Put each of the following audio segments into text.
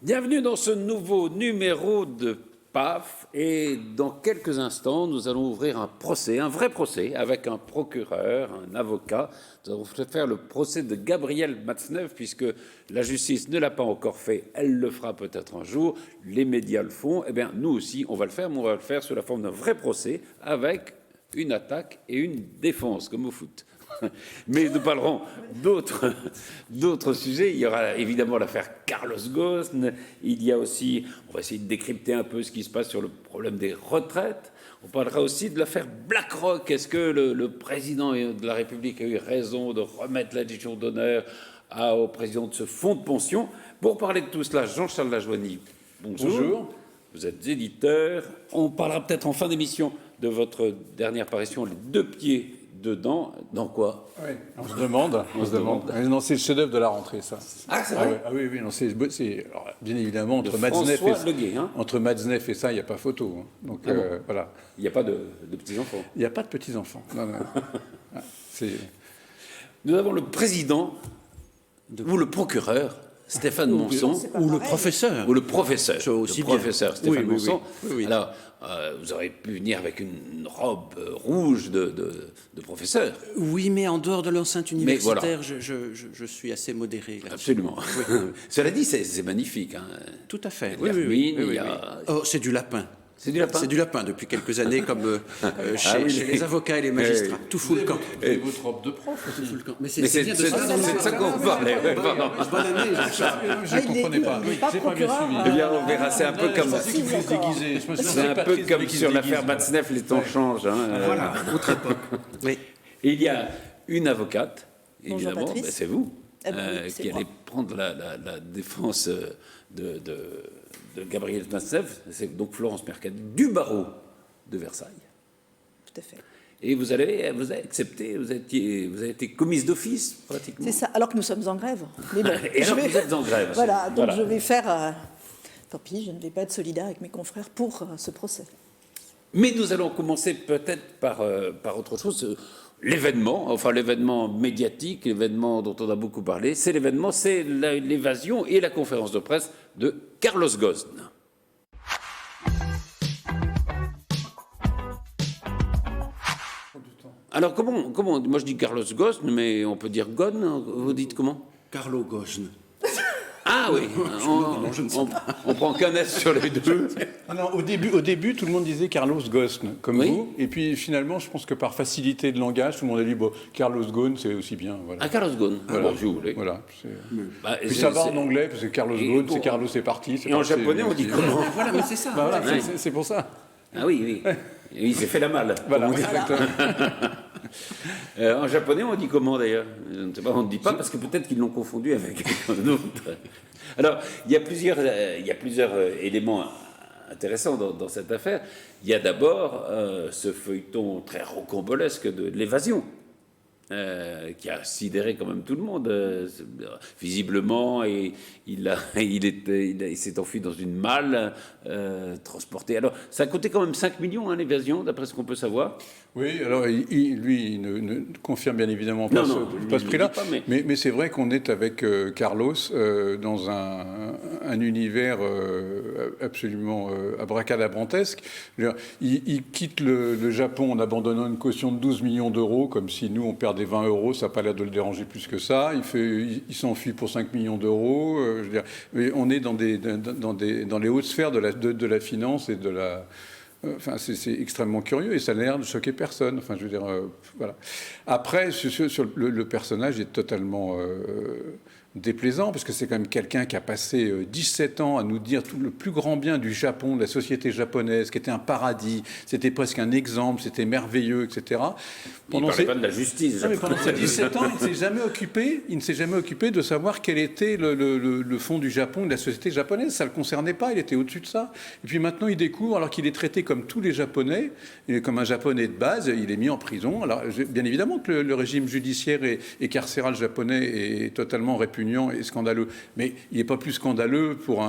Bienvenue dans ce nouveau numéro de PAF et dans quelques instants, nous allons ouvrir un procès, un vrai procès, avec un procureur, un avocat. Nous allons faire le procès de Gabriel Matzneff puisque la justice ne l'a pas encore fait, elle le fera peut-être un jour, les médias le font, eh bien nous aussi on va le faire, mais on va le faire sous la forme d'un vrai procès avec une attaque et une défense, comme au foot. Mais nous parlerons d'autres sujets. Il y aura évidemment l'affaire Carlos Ghosn. Il y a aussi, on va essayer de décrypter un peu ce qui se passe sur le problème des retraites. On parlera aussi de l'affaire BlackRock. Est-ce que le président de la République a eu raison de remettre la Légion d'honneur au président de ce fonds de pension? Pour parler de tout cela, Jean-Charles Lajoigny, bonjour. Bonjour. Vous êtes éditeur. On parlera peut-être en fin d'émission de votre dernière parution, Les deux pieds dedans. Dans quoi? Oui, on se demande. Non, c'est le chef-d'œuvre de la rentrée, ça. Ah, c'est vrai? Ah oui, non, alors, bien évidemment, entre Matzneff et ça, il n'y a pas photo. Hein. Donc, voilà. Il n'y a pas de petits-enfants? Il n'y a pas de petits-enfants. Non. Nous avons le président, ou le procureur, Stéphane Monson, ou le professeur. Ou le professeur. Aussi le professeur Stéphane Monson. Oui. Alors, vous auriez pu venir avec une robe rouge de professeur. Oui, mais en dehors de l'enceinte universitaire, voilà. je suis assez modéré là-dessus. Absolument. Oui. Cela dit, c'est magnifique. Hein. Tout à fait. Oui. Oh, c'est du lapin. C'est du lapin. C'est du lapin depuis quelques années, comme chez les avocats et les magistrats. Tout fout le camp. Et votre robe de prof aussi. Tout fout le camp. Mais c'est de ça qu'on parlait. Bonne année. Je ne comprenais pas. J'ai pas bien suivi. Eh bien, on verra. C'est un peu comme. C'est un peu comme sur l'affaire Matzneff, les temps changent. Hein. Voilà, autre époque. Oui. Et il y a une avocate, évidemment, Bonjour, c'est vous, oui, qui allez prendre la défense de Gabriel Matzneff, c'est donc Florence Mercadier, du barreau de Versailles. Tout à fait. Et vous avez accepté, vous avez été commise d'office, pratiquement. C'est ça, alors que nous sommes en grève. Mais bon, Et alors vous êtes en grève. Voilà, donc je vais faire... tant pis, je ne vais pas être solidaire avec mes confrères pour ce procès. Mais nous allons commencer peut-être par autre chose. L'événement médiatique, l'événement dont on a beaucoup parlé, c'est l'évasion et la conférence de presse de Carlos Ghosn. Alors comment moi je dis Carlos Ghosn, mais on peut dire Ghosn, vous dites comment? Carlo Ghosn. Ah oui, on prend qu'un S sur les deux. Non, au début, tout le monde disait Carlos Ghosn, comme vous. Et puis finalement, je pense que par facilité de langage, tout le monde a dit Carlos Ghosn, c'est aussi bien. Voilà. Ah, Carlos Ghosn, voilà. Si vous voulez. Voilà. Puis ça va en anglais, parce que Carlos Ghosn, c'est Carlos, c'est parti. Et en japonais, on dit comment? Voilà, mais c'est ça. Voilà, c'est pour ça. Ah oui. Il s'est fait la malle. Voilà, exactement. En japonais, on dit comment d'ailleurs? Je ne sais pas, on ne dit pas parce que peut-être qu'ils l'ont confondu avec quelqu'un d'autre. Alors, il y a plusieurs éléments intéressants dans cette affaire. Il y a d'abord ce feuilleton très rocambolesque de l'évasion. Qui a sidéré quand même tout le monde, visiblement, et il s'est enfui dans une malle transportée. Alors, ça a coûté quand même 5 millions, hein, l'évasion, d'après ce qu'on peut savoir. Oui, alors lui, il ne confirme bien évidemment pas ce prix-là, mais c'est vrai qu'on est avec Carlos dans un univers absolument abracadabrantesque. Il quitte le Japon en abandonnant une caution de 12 millions d'euros, comme si nous, on perdait 20 euros, ça n'a pas l'air de le déranger plus que ça. Il s'enfuit pour 5 millions d'euros. Je veux dire, mais on est dans les hautes sphères de la finance et de la... Enfin, c'est extrêmement curieux et ça n'a l'air de choquer personne. Enfin, je veux dire, voilà. Après, sur le personnage est totalement déplaisant parce que c'est quand même quelqu'un qui a passé 17 ans à nous dire tout le plus grand bien du Japon, de la société japonaise, qui était un paradis, c'était presque un exemple, c'était merveilleux, etc. Il ne parlait pas de la justice. Mais pendant ces 17 ans, il ne s'est jamais occupé de savoir quel était le fond du Japon, de la société japonaise. Ça ne le concernait pas, il était au-dessus de ça. Et puis maintenant, il découvre, alors qu'il est traité comme tous les Japonais, comme un Japonais de base, il est mis en prison. Alors, bien évidemment que le régime judiciaire et carcéral japonais est totalement répugnant et scandaleux. Mais il n'est pas plus scandaleux pour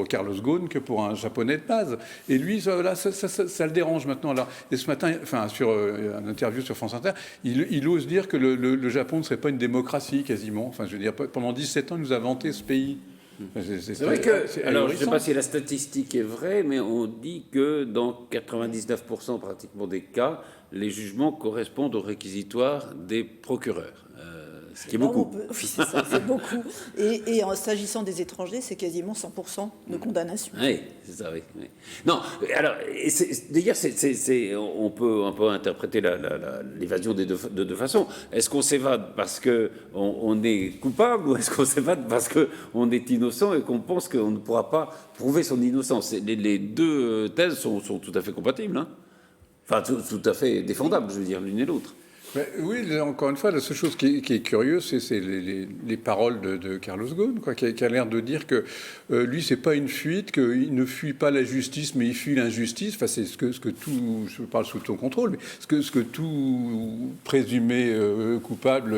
Carlos Ghosn que pour un Japonais de base. Et lui, ça le dérange maintenant. Là. Et ce matin, sur une interview sur France Inter, il ose dire que le Japon ne serait pas une démocratie quasiment. Enfin, je veux dire, pendant 17 ans, il nous a vanté ce pays. C'est vrai que, alors je ne sais pas si la statistique est vraie, mais on dit que dans 99% pratiquement des cas, les jugements correspondent aux réquisitoires des procureurs. Ce qui est beaucoup. Oui, c'est ça, c'est beaucoup. Et en s'agissant des étrangers, c'est quasiment 100% de condamnation. Oui, c'est ça, oui. Non, alors, d'ailleurs, on peut interpréter l'évasion de deux façons. Est-ce qu'on s'évade parce qu'on est coupable ou est-ce qu'on s'évade parce qu'on est innocent et qu'on pense qu'on ne pourra pas prouver son innocence? Les deux thèses sont tout à fait compatibles, hein. Enfin, tout à fait défendables, je veux dire, l'une et l'autre. Mais oui, encore une fois, la seule chose qui est curieuse, c'est les paroles de Carlos Ghosn, qui a l'air de dire que lui, c'est pas une fuite, qu'il ne fuit pas la justice, mais il fuit l'injustice. Enfin, c'est ce que tout, je parle sous ton contrôle, mais ce que tout présumé coupable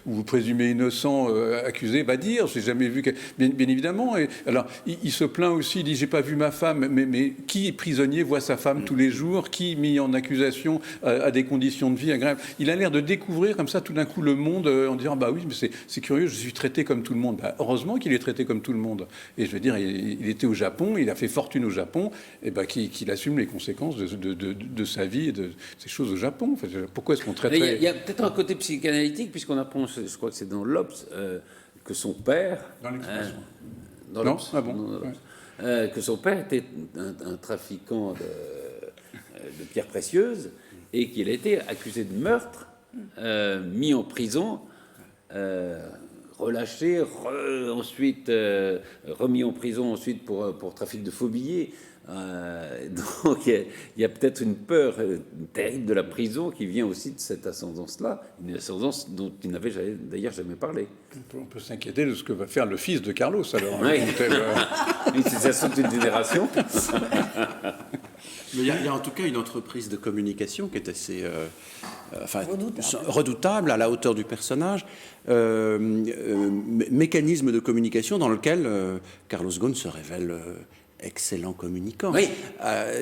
ou présumé innocent accusé va dire. J'ai jamais vu bien évidemment. Et alors, il se plaint aussi, il dit j'ai pas vu ma femme, mais qui prisonnier voit sa femme tous les jours, qui mis en accusation à des conditions de vie agréables. Il a l'air de découvrir comme ça tout d'un coup le monde en disant bah oui, mais c'est curieux, je suis traité comme tout le monde. Bah, heureusement qu'il est traité comme tout le monde. Et je veux dire, il était au Japon, il a fait fortune au Japon, et bah, qu'il assume les conséquences de sa vie et de ces choses au Japon. Enfin, pourquoi est-ce qu'on traiterait... Il y a peut-être un côté psychanalytique, puisqu'on apprend, je crois que c'est dans l'Obs, que son père... Dans l'expression. Dans non l'Obs, ah bon ouais. Que son père était un trafiquant de pierres précieuses, et qu'il a été accusé de meurtre, mis en prison, relâché, ensuite remis en prison ensuite pour trafic de faux billets. Donc il y a peut-être une peur terrible de la prison qui vient aussi de cette ascendance-là, une ascendance dont il n'avait d'ailleurs jamais parlé. On peut s'inquiéter de ce que va faire le fils de Carlos, alors. Oui, ça saute une génération. Mais il y a en tout cas une entreprise de communication qui est assez redoutable, à la hauteur du personnage, mécanisme de communication dans lequel Carlos Ghosn se révèle excellent communicant. Oui,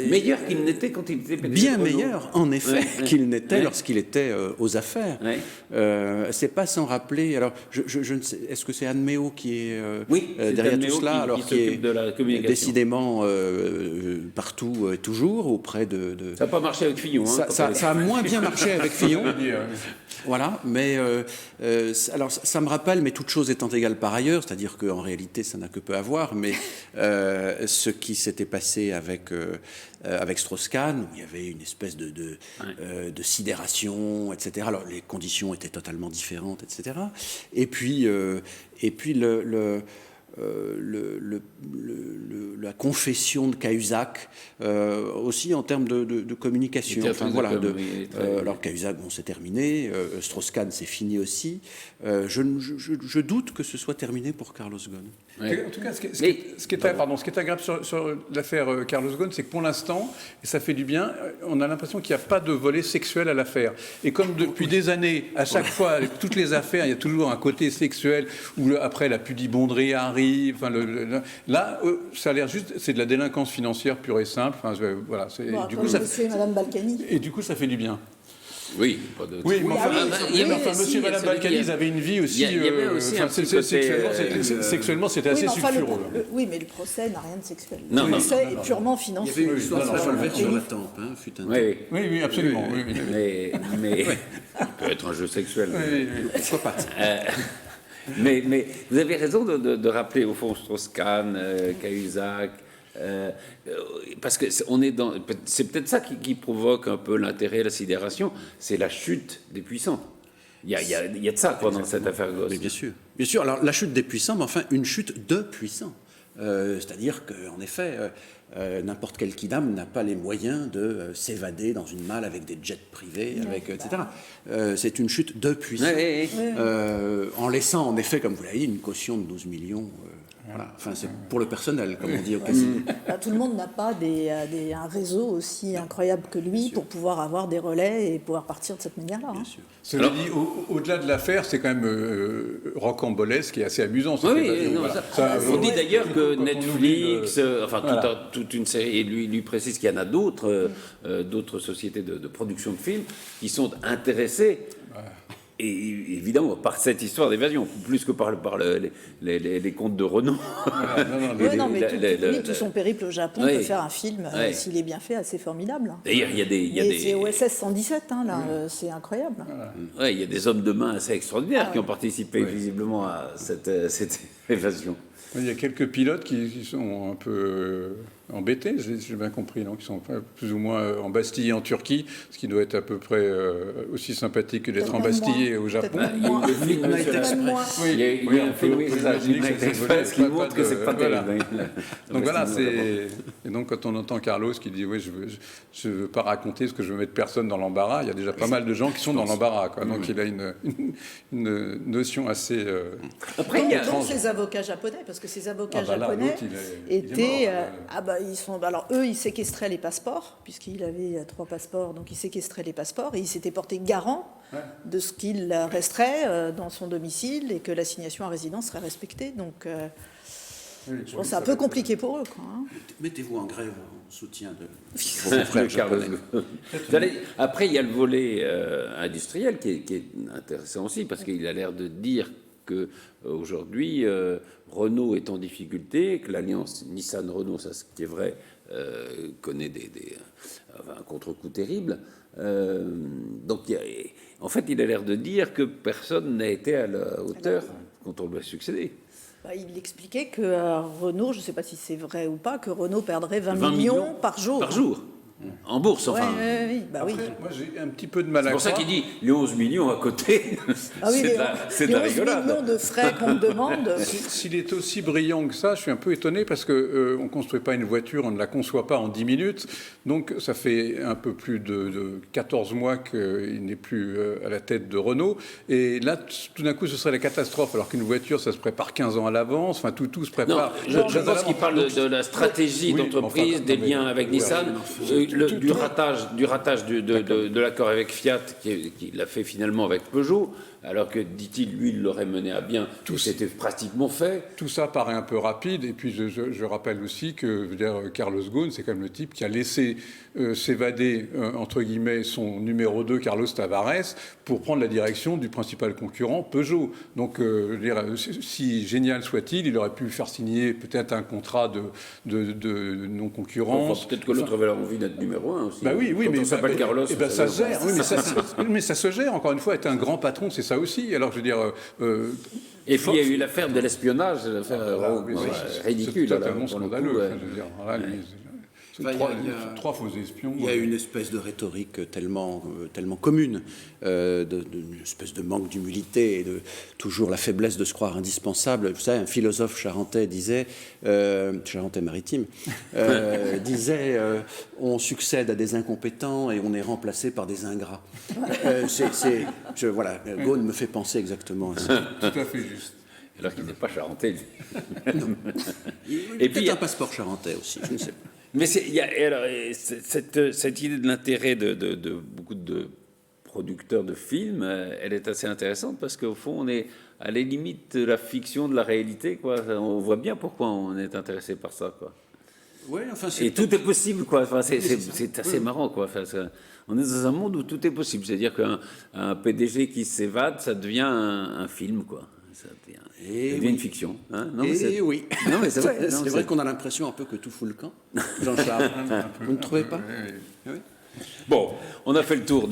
meilleur qu'il n'était quand il était PDG. Bien meilleur, en effet, qu'il n'était lorsqu'il était aux affaires. C'est pas sans rappeler. Alors, je ne sais. Est-ce que c'est Anne Méo qui est derrière tout cela, alors qui est de la communication. Décidément partout et toujours auprès de. Ça n'a pas marché avec Fillon. Ça a moins bien marché avec Fillon. Voilà, mais alors ça me rappelle, mais toute chose étant égale par ailleurs, c'est-à-dire qu'en réalité ça n'a que peu à voir, mais ce qui s'était passé avec Strauss-Kahn, où il y avait une espèce de sidération, etc. Alors les conditions étaient totalement différentes, etc. Et puis la confession de Cahuzac, aussi en termes de communication. Enfin, voilà, alors Cahuzac, bon, c'est terminé. Strauss-Kahn, c'est fini aussi. Je doute que ce soit terminé pour Carlos Ghosn. Ouais. En tout cas, ce qui est agréable sur l'affaire Carlos Ghosn, c'est que pour l'instant, et ça fait du bien, on a l'impression qu'il n'y a pas de volet sexuel à l'affaire. Et comme depuis des années, à chaque fois, avec toutes les affaires, il y a toujours un côté sexuel, où après la pudibonderie arrive. Enfin, là, ça a l'air juste, c'est de la délinquance financière pure et simple. Enfin, voilà. Du coup, ça fait Madame Balkany. Et du coup, ça fait du bien. Oui, mais monsieur et Madame Balkany, ils avaient une vie aussi. Il y avait aussi sexuellement, c'était assez sulfureux. Oui, mais le procès n'a rien de sexuel. Non, le procès est purement financier. Il y avait une histoire de revolver sur la tempe, fut un temps. Oui, absolument. Mais ça peut être un jeu sexuel. Pourquoi pas. Mais vous avez raison de rappeler au fond Strauss-Kahn, Cahuzac, parce que c'est peut-être ça qui provoque un peu l'intérêt, la sidération, c'est la chute des puissants. Il y a de ça pendant cette affaire Ghosn. Mais bien sûr. Alors la chute des puissants, mais enfin une chute de puissants. C'est-à-dire qu'en effet, n'importe quel kidam n'a pas les moyens de s'évader dans une malle avec des jets privés, etc. C'est une chute de puissants. En laissant, en effet, comme vous l'avez dit, une caution de 12 millions. Voilà. Enfin, c'est pour le personnel, comme on dit au casino. Tout le monde n'a pas un réseau aussi incroyable que lui pour pouvoir avoir des relais et pouvoir partir de cette manière-là. Bien sûr. Cela dit, au-delà de l'affaire, c'est quand même rocambolesque et assez amusant. On dit d'ailleurs que Netflix, toute une série, et lui précise qu'il y en a d'autres sociétés de production de films qui sont intéressées Et évidemment, par cette histoire d'évasion, plus que par les contes de Renaud. Non, mais tout son périple au Japon peut faire un film, s'il est bien fait, assez formidable. D'ailleurs, il y a des... C'est OSS 117, là, c'est incroyable. Ouais, il y a des hommes de main assez extraordinaires qui ont participé visiblement à cette évasion. Il y a quelques pilotes qui sont un peu embêtés, j'ai bien compris, non, qui sont plus ou moins embastillés en Turquie, ce qui doit être à peu près aussi sympathique que d'être embastillé au Japon. Il y a un film Express qui montre que c'est pas terrible. Donc voilà, et donc quand on entend Carlos qui dit oui, je veux pas raconter ce que je veux mettre personne dans l'embarras, il y a déjà pas mal de gens qui sont dans l'embarras, quoi. Donc il a une notion assez. Après, il y a ces avocats japonais, parce que ces avocats japonais étaient. Alors eux, ils séquestraient les passeports, puisqu'il avait 3 passeports, donc ils séquestraient les passeports, et ils s'étaient portés garant de ce qu'il resterait dans son domicile et que l'assignation à résidence serait respectée. Donc je pense que c'est un peu compliqué pour eux, quoi, hein. Mettez-vous en grève en soutien de vos frères japonais. Après, il y a le volet industriel qui est intéressant aussi, parce qu'il a l'air de dire qu'aujourd'hui, Renault est en difficulté, que l'alliance Nissan-Renault, ça ce qui est vrai, connaît un contre-coup terrible. Donc, en fait, il a l'air de dire que personne n'a été à la hauteur quand on lui a succédé. Il expliquait que Renault, je ne sais pas si c'est vrai ou pas, que Renault perdrait 20 millions par jour. Par jour. En bourse, enfin. Oui. Après, moi, j'ai un petit peu de mal à croire. C'est pour ça qu'il dit les 11 millions à côté, c'est de la rigolade. Les 11 millions de frais qu'on demande. S'il est aussi brillant que ça, je suis un peu étonné parce qu'on ne construit pas une voiture, on ne la conçoit pas en 10 minutes. Donc, ça fait un peu plus de 14 mois qu'il n'est plus à la tête de Renault. Et là, tout d'un coup, ce serait la catastrophe. Alors qu'une voiture, ça se prépare 15 ans à l'avance. Enfin, tout se prépare. Non, je pense qu'il parle de la stratégie d'entreprise, des liens avec Nissan. Du ratage de l'accord avec Fiat, qu'il a fait finalement avec Peugeot, alors que, dit-il, lui, il l'aurait mené à bien, tout c'était pratiquement fait. Tout ça paraît un peu rapide, et puis je rappelle aussi que Carlos Ghosn, c'est quand même le type qui a laissé s'évader, entre guillemets, son numéro 2, Carlos Tavares, pour prendre la direction du principal concurrent, Peugeot. Donc, si génial soit-il, il aurait pu faire signer peut-être un contrat de non-concurrence. Peut-être que l'autre avait envie d'être numéro 1 aussi. Bah oui, mais s'appelle Carlos. Ça se gère. Mais ça se gère, encore une fois, être un grand patron, c'est ça aussi. Alors, je veux dire... et puis, il y a eu l'affaire de l'espionnage, l'affaire ridicule. C'est totalement scandaleux. Je veux dire, Enfin, trois faux espions. Il y a une espèce de rhétorique tellement commune, une espèce de manque d'humilité et de toujours la faiblesse de se croire indispensable. Vous savez, un philosophe charentais disait, charentais maritime, disait on succède à des incompétents et on est remplacé par des ingrats. Voilà, Ghosn me fait penser exactement à ça. Tout à fait juste. Alors qu'il n'est pas charentais, lui. Et puis, il y a un passeport charentais aussi, je ne sais pas. Mais cette idée de l'intérêt de beaucoup de producteurs de films, elle est assez intéressante parce qu'au fond, on est à les limites de la fiction, de la réalité, quoi. On voit bien pourquoi on est intéressé par ça, quoi. Ouais, enfin, et tout est possible, quoi. Enfin, c'est assez marrant, quoi. Enfin, on est dans un monde où tout est possible. C'est-à-dire qu'un PDG qui s'évade, ça devient un film, quoi. Ça devient une fiction. Hein, non, oui. Non, mais c'est vrai. C'est vrai qu'on a l'impression un peu que tout fout le camp. Jean-Charles, vous ne trouvez pas? Oui. Bon, on a fait le tour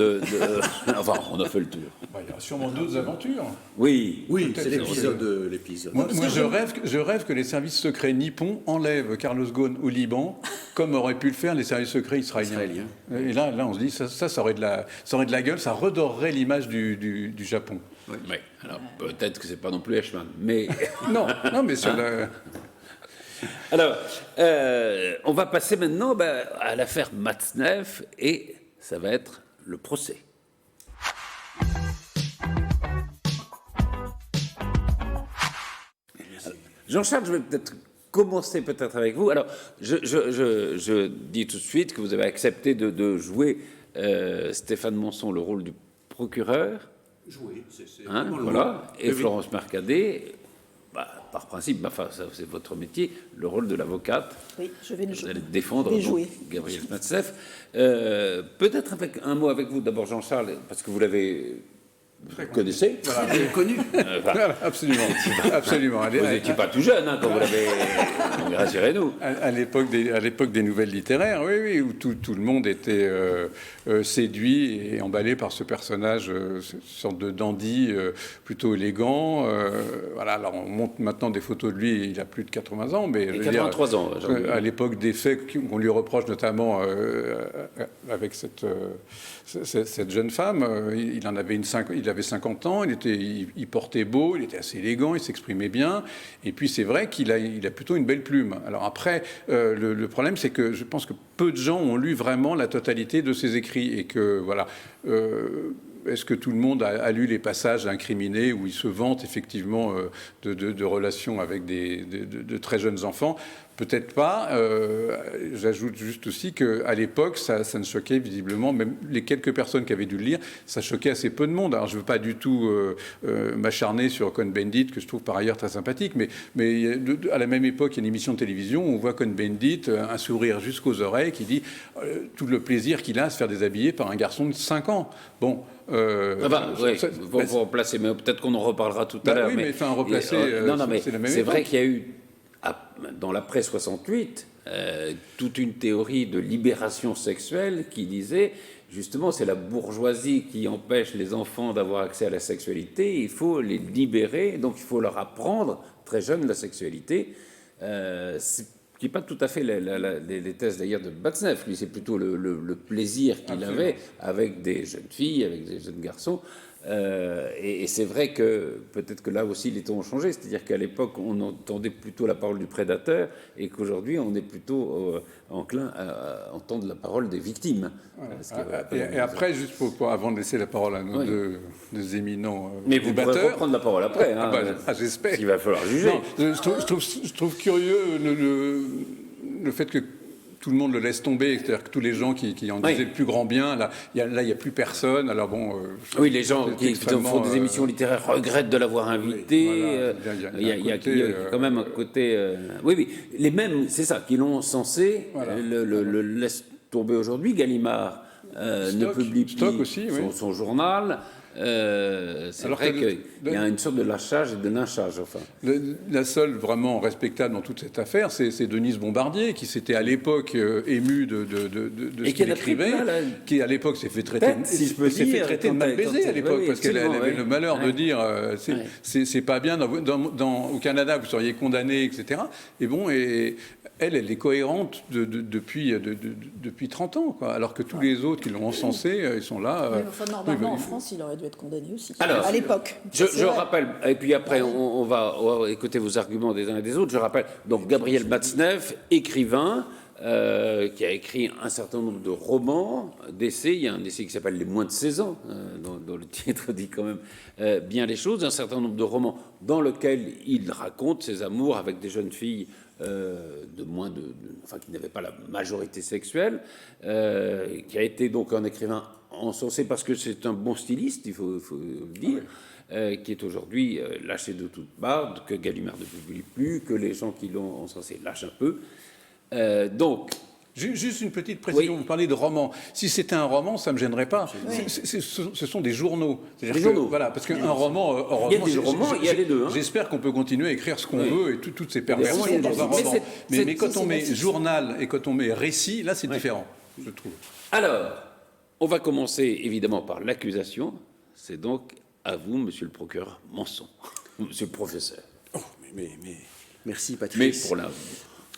Enfin, on a fait le tour. Il y a sûrement d'autres aventures. Oui, c'est l'épisode. Moi, je rêve que les services secrets nippons enlèvent Carlos Ghosn au Liban, comme auraient pu le faire les services secrets israéliens. Et là, on se dit, ça aurait de la gueule, ça redorerait l'image du Japon. Oui. Alors, peut-être que c'est pas non plus Eichmann, mais... non, mais c'est Alors, on va passer maintenant à l'affaire Matzneff, et ça va être le procès. Jean-Charles, je vais peut-être commencer avec vous. Alors, je dis tout de suite que vous avez accepté de jouer Stéphane Monson, le rôle du procureur. Jouer, c'est voilà. Et Florence Mercadet, par principe, c'est votre métier, le rôle de l'avocate. Oui, je vais le jouer. Vous allez défendre Gabriel Matzneff. Peut-être un mot avec vous, d'abord Jean-Charles, parce que vous l'avez Vous connaissez? Voilà, bien connu. Voilà, absolument. Absolument. Vous n'étiez pas tout jeune quand vous l'avez. Rassurez-nous. À l'époque des nouvelles littéraires, oui, où tout le monde était séduit et emballé par ce personnage, cette sorte de dandy plutôt élégant. Voilà, alors on montre maintenant des photos de lui, il a plus de 80 ans, mais je 83 ans. À l'époque des faits qu'on lui reproche notamment avec cette jeune femme, il avait 50 ans, il portait beau, il était assez élégant, il s'exprimait bien, et puis c'est vrai qu'il a plutôt une belle plume. Alors après, le problème, c'est que je pense que peu de gens ont lu vraiment la totalité de ses écrits, et que voilà. Est-ce que tout le monde a lu les passages incriminés où il se vante effectivement de relations avec de très jeunes enfants? Peut-être pas. J'ajoute juste aussi qu'à l'époque, ça ne choquait visiblement, même les quelques personnes qui avaient dû le lire, ça choquait assez peu de monde. Alors je ne veux pas du tout m'acharner sur Cohn-Bendit, que je trouve par ailleurs très sympathique, mais à la même époque, il y a une émission de télévision où on voit Cohn-Bendit, un sourire jusqu'aux oreilles, qui dit tout le plaisir qu'il a à se faire déshabiller par un garçon de 5 ans. Bon. Oui, vous replacer, mais peut-être qu'on en reparlera tout à l'heure. Oui, mais enfin, replacer, c'est la même époque. C'est vrai qu'il y a eu, dans l'après 68, toute une théorie de libération sexuelle qui disait, justement, c'est la bourgeoisie qui empêche les enfants d'avoir accès à la sexualité, il faut les libérer, donc il faut leur apprendre, très jeunes, la sexualité. Qui n'est pas tout à fait les thèses d'ailleurs de Batzneff. Lui, c'est plutôt le plaisir qu'il avait avec des jeunes filles, avec des jeunes garçons. Et c'est vrai que peut-être que là aussi les temps ont changé. C'est-à-dire qu'à l'époque, on entendait plutôt la parole du prédateur et qu'aujourd'hui, on est plutôt enclin à entendre la parole des victimes. Voilà. Et après, juste avant de laisser la parole à nos deux éminents mais vous débatteurs... pourrez reprendre la parole après. J'espère. Il va falloir juger. Non, je trouve curieux le fait que tout le monde le laisse tomber, c'est-à-dire que tous les gens qui en disaient le plus grand bien, il n'y a plus personne. Alors bon, oui, les gens qui font des émissions littéraires regrettent de l'avoir invité. Voilà, il y a quand même un côté... oui, les mêmes, c'est ça, qui l'ont censé, le laissent tomber aujourd'hui. Gallimard ne publie plus aussi, son journal. C'est vrai qu'il y a une sorte de lâchage et de lynchage. Enfin. La seule vraiment respectable dans toute cette affaire, c'est Denise Bombardier, qui s'était à l'époque émue de ce qu'il écrivait, qui à l'époque s'est fait traiter de mal baisé à l'époque, parce qu'elle avait le malheur de dire c'est pas bien, au Canada vous seriez condamné, etc. Et bon, elle est cohérente depuis 30 ans, quoi, alors que tous les autres qui l'ont encensé, ils sont là. Normalement, en France, il aurait dû être condamné aussi. Alors, à l'époque. Je rappelle, et puis après, on va écouter vos arguments des uns et des autres. Je rappelle, donc, Gabriel Batzneff, écrivain, qui a écrit un certain nombre de romans, d'essais. Il y a un essai qui s'appelle Les moins de 16 ans, dont le titre dit quand même bien les choses. Un certain nombre de romans dans lesquels il raconte ses amours avec des jeunes filles qui n'avaient pas la majorité sexuelle, qui a été donc un écrivain encensé parce que c'est un bon styliste, il faut le dire, qui est aujourd'hui lâché de toute part, que Gallimard ne publie plus, que les gens qui l'ont encensé lâchent un peu. Donc... Juste une petite précision, vous parlez de roman. Si c'était un roman, ça ne me gênerait pas. Ce sont des journaux. Des journaux. Voilà, parce qu'un roman... Il y a des romans, il y a les deux. J'espère qu'on peut continuer à écrire ce qu'on veut et toutes ces perversions dans un roman. Mais quand on met journal et quand on met récit, là c'est différent, je trouve. Alors, on va commencer évidemment par l'accusation. C'est donc à vous, monsieur le procureur Manson, monsieur le professeur. Oh, mais merci Patrice. Mais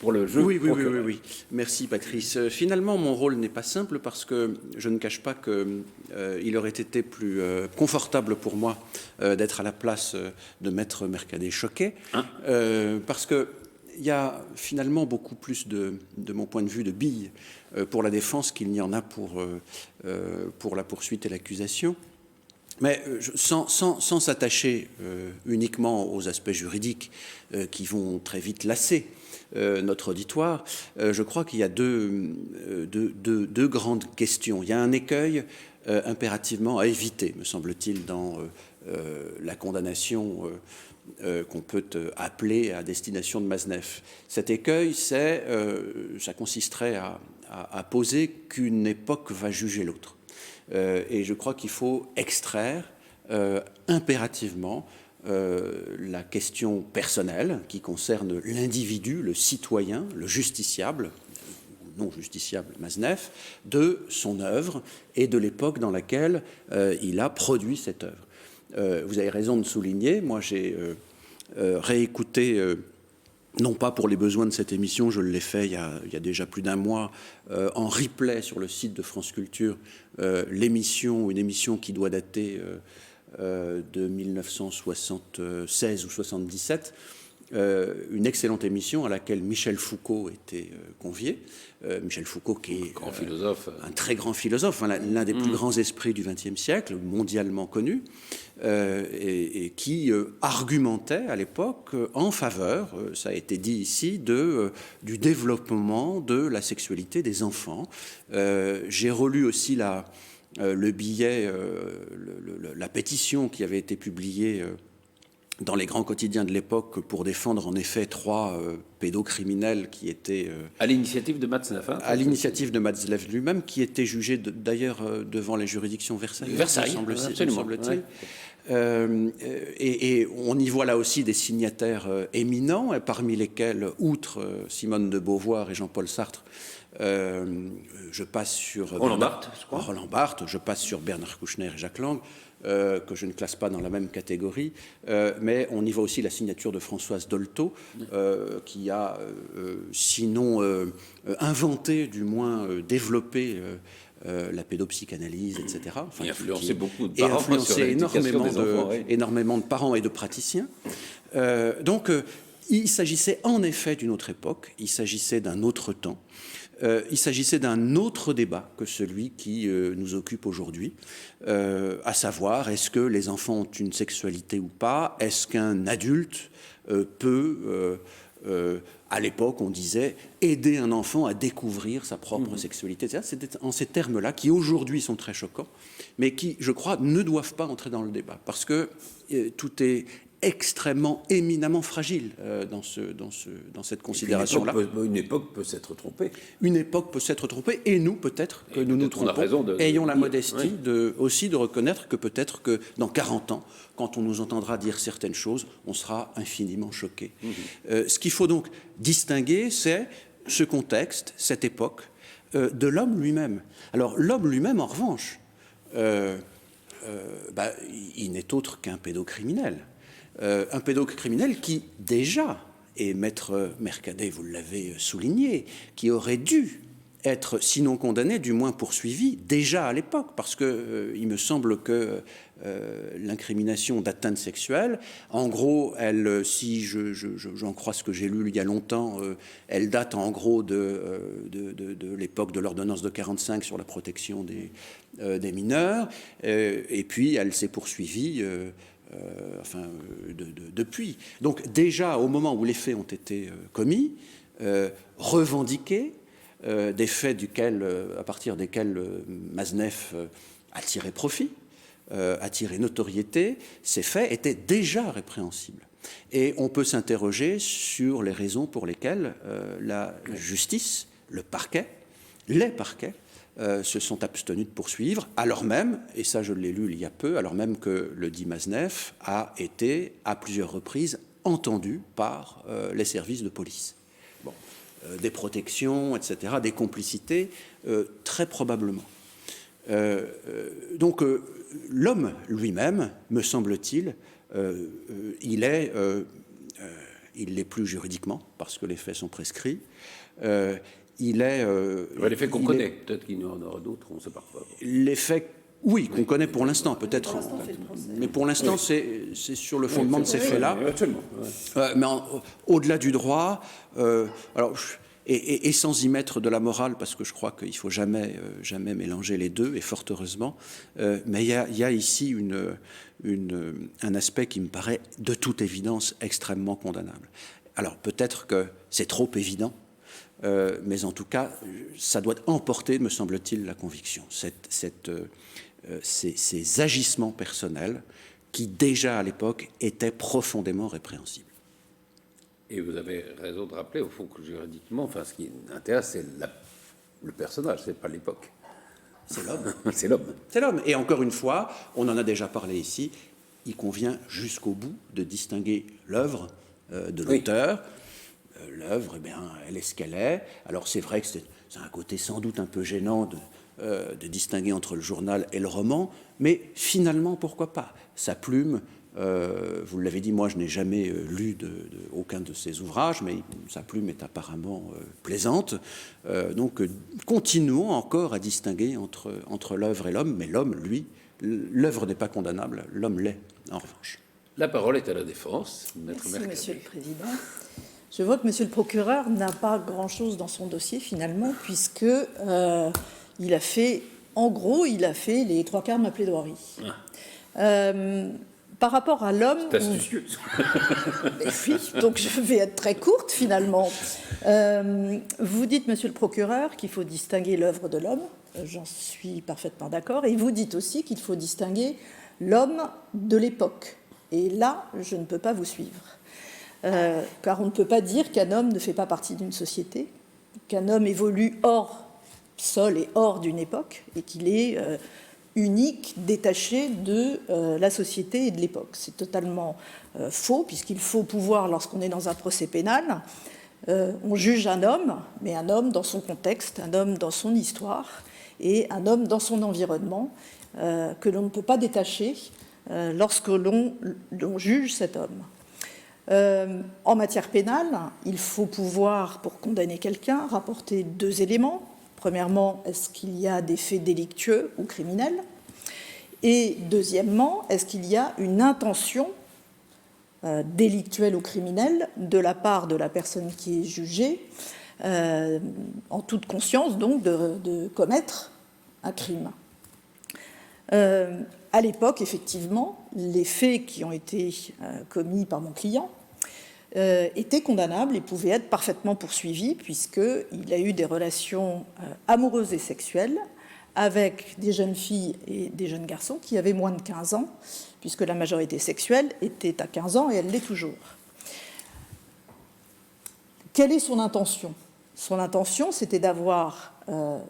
pour le jeu. Oui. Merci, Patrice. Finalement, mon rôle n'est pas simple parce que je ne cache pas qu'il aurait été plus confortable pour moi d'être à la place de Maître Mercader-Choquet, parce que il y a finalement beaucoup plus de mon point de vue, de billes pour la défense qu'il n'y en a pour la poursuite et l'accusation. Mais sans s'attacher uniquement aux aspects juridiques qui vont très vite lasser notre auditoire, je crois qu'il y a deux grandes questions. Il y a un écueil impérativement à éviter, me semble-t-il, dans la condamnation qu'on peut appeler à destination de Matzneff. Cet écueil, ça consisterait à poser qu'une époque va juger l'autre. Et je crois qu'il faut extraire impérativement la question personnelle qui concerne l'individu, le citoyen, le justiciable, non justiciable Maznef, de son œuvre et de l'époque dans laquelle il a produit cette œuvre. Vous avez raison de souligner, moi j'ai réécouté, non pas pour les besoins de cette émission, je l'ai fait il y a déjà plus d'un mois, en replay sur le site de France Culture, une émission qui doit dater de 1976 ou 77, une excellente émission à laquelle Michel Foucault était convié. Michel Foucault, qui est un très grand philosophe, l'un des plus grands esprits du XXe siècle, mondialement connu, et qui argumentait à l'époque en faveur, ça a été dit ici, du développement de la sexualité des enfants. J'ai relu aussi le billet, la pétition qui avait été publiée dans les grands quotidiens de l'époque pour défendre en effet 3 pédocriminels qui étaient... à l'initiative de Matzneff. À l'initiative de Matzneff lui-même, qui était jugé d'ailleurs devant les juridictions versaillaises, semble-t-il. Et on y voit là aussi des signataires éminents, parmi lesquels, outre Simone de Beauvoir et Jean-Paul Sartre, je passe sur Roland Barthes, je crois. Roland Barthes, je passe sur Bernard Kouchner et Jacques Lang, que je ne classe pas dans la même catégorie, mais on y voit aussi la signature de Françoise Dolto, qui a, sinon inventé, du moins développé la pédopsychanalyse, etc. Enfin, et influencé beaucoup de parents. Et influencé énormément de parents et de praticiens. Donc, il s'agissait en effet d'une autre époque, il s'agissait d'un autre temps. Il s'agissait d'un autre débat que celui qui nous occupe aujourd'hui, à savoir, est-ce que les enfants ont une sexualité ou pas? Est-ce qu'un adulte peut, à l'époque, on disait, aider un enfant à découvrir sa propre sexualité? C'était en ces termes-là, qui aujourd'hui sont très choquants, mais qui, je crois, ne doivent pas entrer dans le débat, parce que tout est extrêmement, éminemment fragile dans cette considération-là. Une époque peut s'être trompée. Une époque peut s'être trompée, et nous, peut-être que nous nous trompons. Ayons la modestie aussi de reconnaître que peut-être que dans 40 ans, quand on nous entendra dire certaines choses, on sera infiniment choqué. Ce qu'il faut donc distinguer, c'est ce contexte, cette époque, de l'homme lui-même. Alors, l'homme lui-même, en revanche, il n'est autre qu'un pédocriminel. Un pédocriminel qui, déjà, et Maître Mercadet, vous l'avez souligné, qui aurait dû être, sinon condamné, du moins poursuivi, déjà à l'époque, parce que il me semble que l'incrimination d'atteinte sexuelle, en gros, elle, si j'en crois ce que j'ai lu il y a longtemps, elle date en gros de l'époque de l'ordonnance de 45 sur la protection des mineurs, et puis elle s'est poursuivie depuis. Donc déjà, au moment où les faits ont été commis, revendiqués, des faits à partir desquels Maznef a tiré profit, a tiré notoriété, ces faits étaient déjà répréhensibles. Et on peut s'interroger sur les raisons pour lesquelles la justice, les parquets, se sont abstenus de poursuivre, alors même, et ça je l'ai lu il y a peu, alors même que le dit Maznef a été à plusieurs reprises entendu par les services de police. Bon, des protections, etc., des complicités, très probablement. Donc l'homme lui-même, me semble-t-il, il l'est plus juridiquement, parce que les faits sont prescrits. Il est... les faits qu'on connaît, peut-être qu'il y en aura d'autres, on ne sait pas. Les faits, oui, qu'on connaît pour l'instant, peut-être. Mais pour l'instant, c'est sur le fondement de ces faits-là. Mais au-delà du droit, et sans y mettre de la morale, parce que je crois qu'il ne faut jamais mélanger les deux, et fort heureusement, mais il y a ici un aspect qui me paraît de toute évidence extrêmement condamnable. Alors peut-être que c'est trop évident, mais en tout cas, ça doit emporter, me semble-t-il, la conviction. Ces agissements personnels qui, déjà à l'époque, étaient profondément répréhensibles. Et vous avez raison de rappeler, au fond, que juridiquement, ce qui intéresse, c'est le personnage, c'est pas l'époque. c'est l'homme. C'est l'homme. C'est l'homme. Et encore une fois, on en a déjà parlé ici, il convient jusqu'au bout de distinguer l'œuvre de l'auteur. L'œuvre, eh bien, elle est ce qu'elle est. Alors c'est vrai que c'est un côté sans doute un peu gênant de distinguer entre le journal et le roman, mais finalement, pourquoi pas? Sa plume, vous l'avez dit, moi je n'ai jamais lu aucun de ses ouvrages, mais sa plume est apparemment plaisante. Donc continuons encore à distinguer entre l'œuvre et l'homme, mais l'homme, lui, l'œuvre n'est pas condamnable, l'homme l'est, en revanche. La parole est à la défense. Maître Merci, Monsieur le Président. Je vois que Monsieur le procureur n'a pas grand-chose dans son dossier, finalement, puisque il a fait, en gros, il a fait les 3/4 de ma plaidoirie. Par rapport à l'homme... C'est astucieux. Oui, donc je vais être très courte, finalement. Vous dites, Monsieur le procureur, qu'il faut distinguer l'œuvre de l'homme. J'en suis parfaitement d'accord. Et vous dites aussi qu'il faut distinguer l'homme de l'époque. Et là, je ne peux pas vous suivre. Car on ne peut pas dire qu'un homme ne fait pas partie d'une société, qu'un homme évolue hors sol et hors d'une époque, et qu'il est unique, détaché de la société et de l'époque. C'est totalement faux, puisqu'il faut pouvoir, lorsqu'on est dans un procès pénal, on juge un homme, mais un homme dans son contexte, un homme dans son histoire, et un homme dans son environnement, que l'on ne peut pas détacher lorsque l'on juge cet homme. En matière pénale, il faut pouvoir, pour condamner quelqu'un, rapporter 2 éléments. Premièrement, est-ce qu'il y a des faits délictueux ou criminels? Et deuxièmement, est-ce qu'il y a une intention délictuelle ou criminelle de la part de la personne qui est jugée, en toute conscience donc de commettre un crime? À l'époque, effectivement, les faits qui ont été commis par mon client étaient condamnables et pouvaient être parfaitement poursuivis, puisqu'il a eu des relations amoureuses et sexuelles avec des jeunes filles et des jeunes garçons qui avaient moins de 15 ans, puisque la majorité sexuelle était à 15 ans et elle l'est toujours. Quelle est son intention? Son intention, c'était d'avoir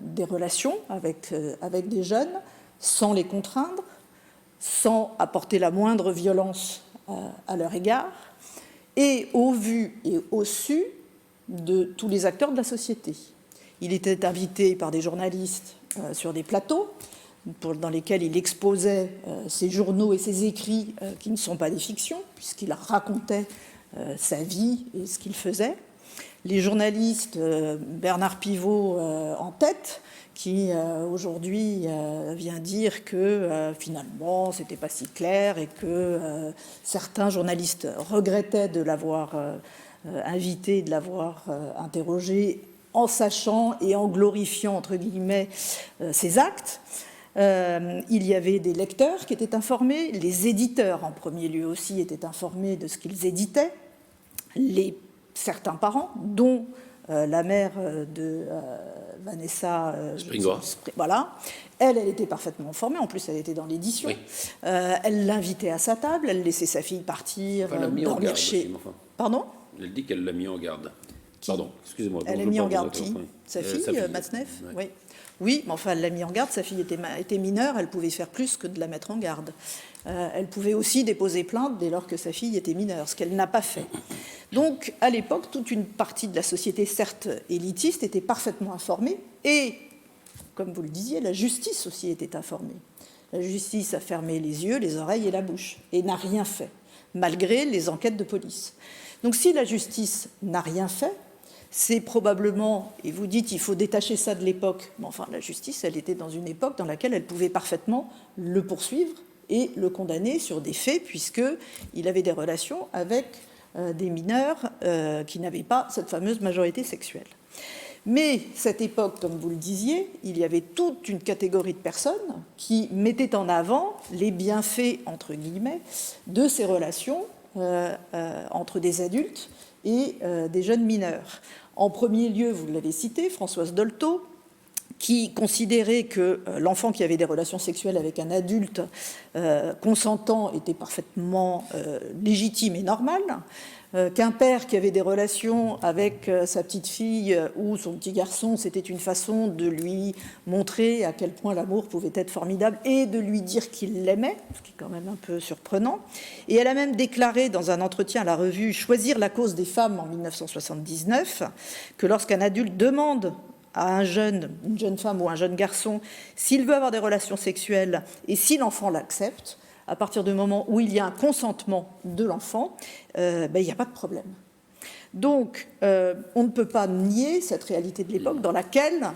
des relations avec des jeunes sans les contraindre, sans apporter la moindre violence à leur égard, et au vu et au su de tous les acteurs de la société. Il était invité par des journalistes sur des plateaux dans lesquels il exposait ses journaux et ses écrits qui ne sont pas des fictions, puisqu'il racontait sa vie et ce qu'il faisait. Les journalistes, Bernard Pivot en tête, qui aujourd'hui vient dire que finalement c'était pas si clair et que certains journalistes regrettaient de l'avoir invité, de l'avoir interrogé en sachant et en glorifiant entre guillemets ses actes. Il y avait des lecteurs qui étaient informés, les éditeurs en premier lieu aussi étaient informés de ce qu'ils éditaient, certains parents, dont la mère de Vanessa Springora. Voilà. Elle était parfaitement informée, en plus elle était dans l'édition. Oui. Elle l'invitait à sa table, elle laissait sa fille partir dormir chez... Aussi, enfin. Pardon? Elle dit qu'elle l'a mis en garde. Qui? Pardon, excusez-moi. Elle a mis en garde qui? Sa fille, Matzneff? Oui. Oui, mais enfin, elle l'a mis en garde, sa fille était mineure, elle pouvait faire plus que de la mettre en garde. Elle pouvait aussi déposer plainte dès lors que sa fille était mineure, ce qu'elle n'a pas fait. Donc, à l'époque, toute une partie de la société, certes élitiste, était parfaitement informée, et, comme vous le disiez, la justice aussi était informée. La justice a fermé les yeux, les oreilles et la bouche, et n'a rien fait, malgré les enquêtes de police. Donc, si la justice n'a rien fait, c'est probablement, et vous dites il faut détacher ça de l'époque, mais enfin la justice, elle était dans une époque dans laquelle elle pouvait parfaitement le poursuivre et le condamner sur des faits, puisqu'il avait des relations avec des mineurs qui n'avaient pas cette fameuse majorité sexuelle. Mais cette époque, comme vous le disiez, il y avait toute une catégorie de personnes qui mettaient en avant les bienfaits, entre guillemets, de ces relations entre des adultes et des jeunes mineurs. En premier lieu, vous l'avez cité, Françoise Dolto, qui considérait que l'enfant qui avait des relations sexuelles avec un adulte consentant était parfaitement légitime et normal. qu'un père qui avait des relations avec sa petite fille ou son petit garçon, c'était une façon de lui montrer à quel point l'amour pouvait être formidable et de lui dire qu'il l'aimait, ce qui est quand même un peu surprenant. Et elle a même déclaré dans un entretien à la revue Choisir la cause des femmes en 1979 que lorsqu'un adulte demande à une jeune femme ou un jeune garçon s'il veut avoir des relations sexuelles et si l'enfant l'accepte, à partir du moment où il y a un consentement de l'enfant, il n'y a pas de problème. Donc, on ne peut pas nier cette réalité de l'époque dans laquelle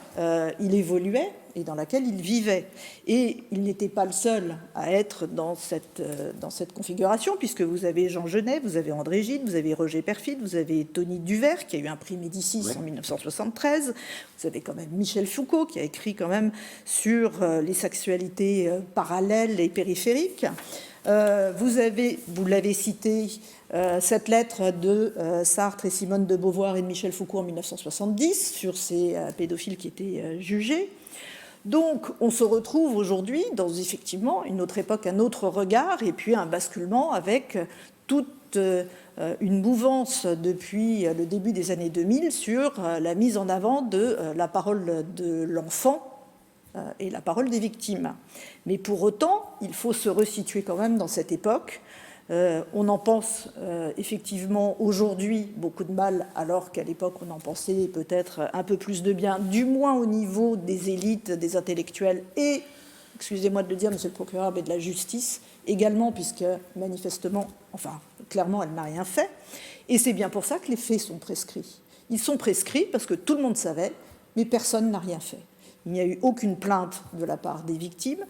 il évoluait et dans laquelle il vivait. Et il n'était pas le seul à être dans cette configuration, puisque vous avez Jean Genet, vous avez André Gide, vous avez Roger Perfit, vous avez Tony Duvert, qui a eu un prix Médicis en 1973, vous avez quand même Michel Foucault, qui a écrit quand même sur les sexualités parallèles et périphériques. Vous l'avez cité, cette lettre de Sartre et Simone de Beauvoir et de Michel Foucault en 1970 sur ces pédophiles qui étaient jugés. Donc, on se retrouve aujourd'hui dans effectivement une autre époque, un autre regard, et puis un basculement avec toute une mouvance depuis le début des années 2000 sur la mise en avant de la parole de l'enfant et la parole des victimes. Mais pour autant, il faut se resituer quand même dans cette époque. On en pense effectivement aujourd'hui beaucoup de mal, alors qu'à l'époque on en pensait peut-être un peu plus de bien, du moins au niveau des élites, des intellectuels et, excusez-moi de le dire, monsieur le procureur, mais de la justice également, puisque manifestement, enfin clairement, elle n'a rien fait. Et c'est bien pour ça que les faits sont prescrits. Ils sont prescrits parce que tout le monde savait, mais personne n'a rien fait. Il n'y a eu aucune plainte de la part des victimes.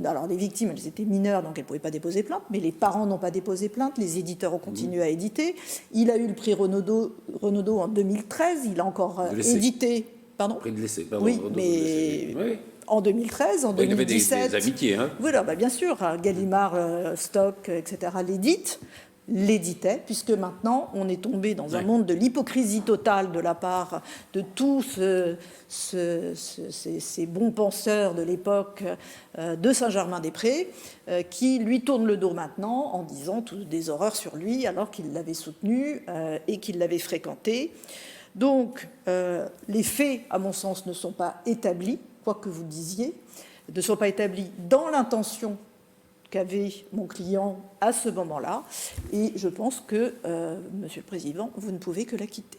Alors, les victimes, elles étaient mineures, donc elles ne pouvaient pas déposer plainte, mais les parents n'ont pas déposé plainte, les éditeurs ont continué à éditer. Il a eu le prix Renaudot en 2013, il a encore édité... Pardon ? Prix de l'essai, pardon. Oui, mais oui. En 2013, en 2017... Il y avait des amitiés, hein. Voilà, bien sûr, Gallimard, Stock, etc., l'éditait, puisque maintenant on est tombé dans un monde de l'hypocrisie totale de la part de tous ces bons penseurs de l'époque de Saint-Germain-des-Prés, qui lui tournent le dos maintenant en disant toutes des horreurs sur lui alors qu'il l'avait soutenu et qu'il l'avait fréquenté. Donc les faits, à mon sens, ne sont pas établis, quoi que vous disiez, ne sont pas établis dans l'intention qu'avait mon client à ce moment-là, et je pense que, Monsieur le Président, vous ne pouvez que la quitter.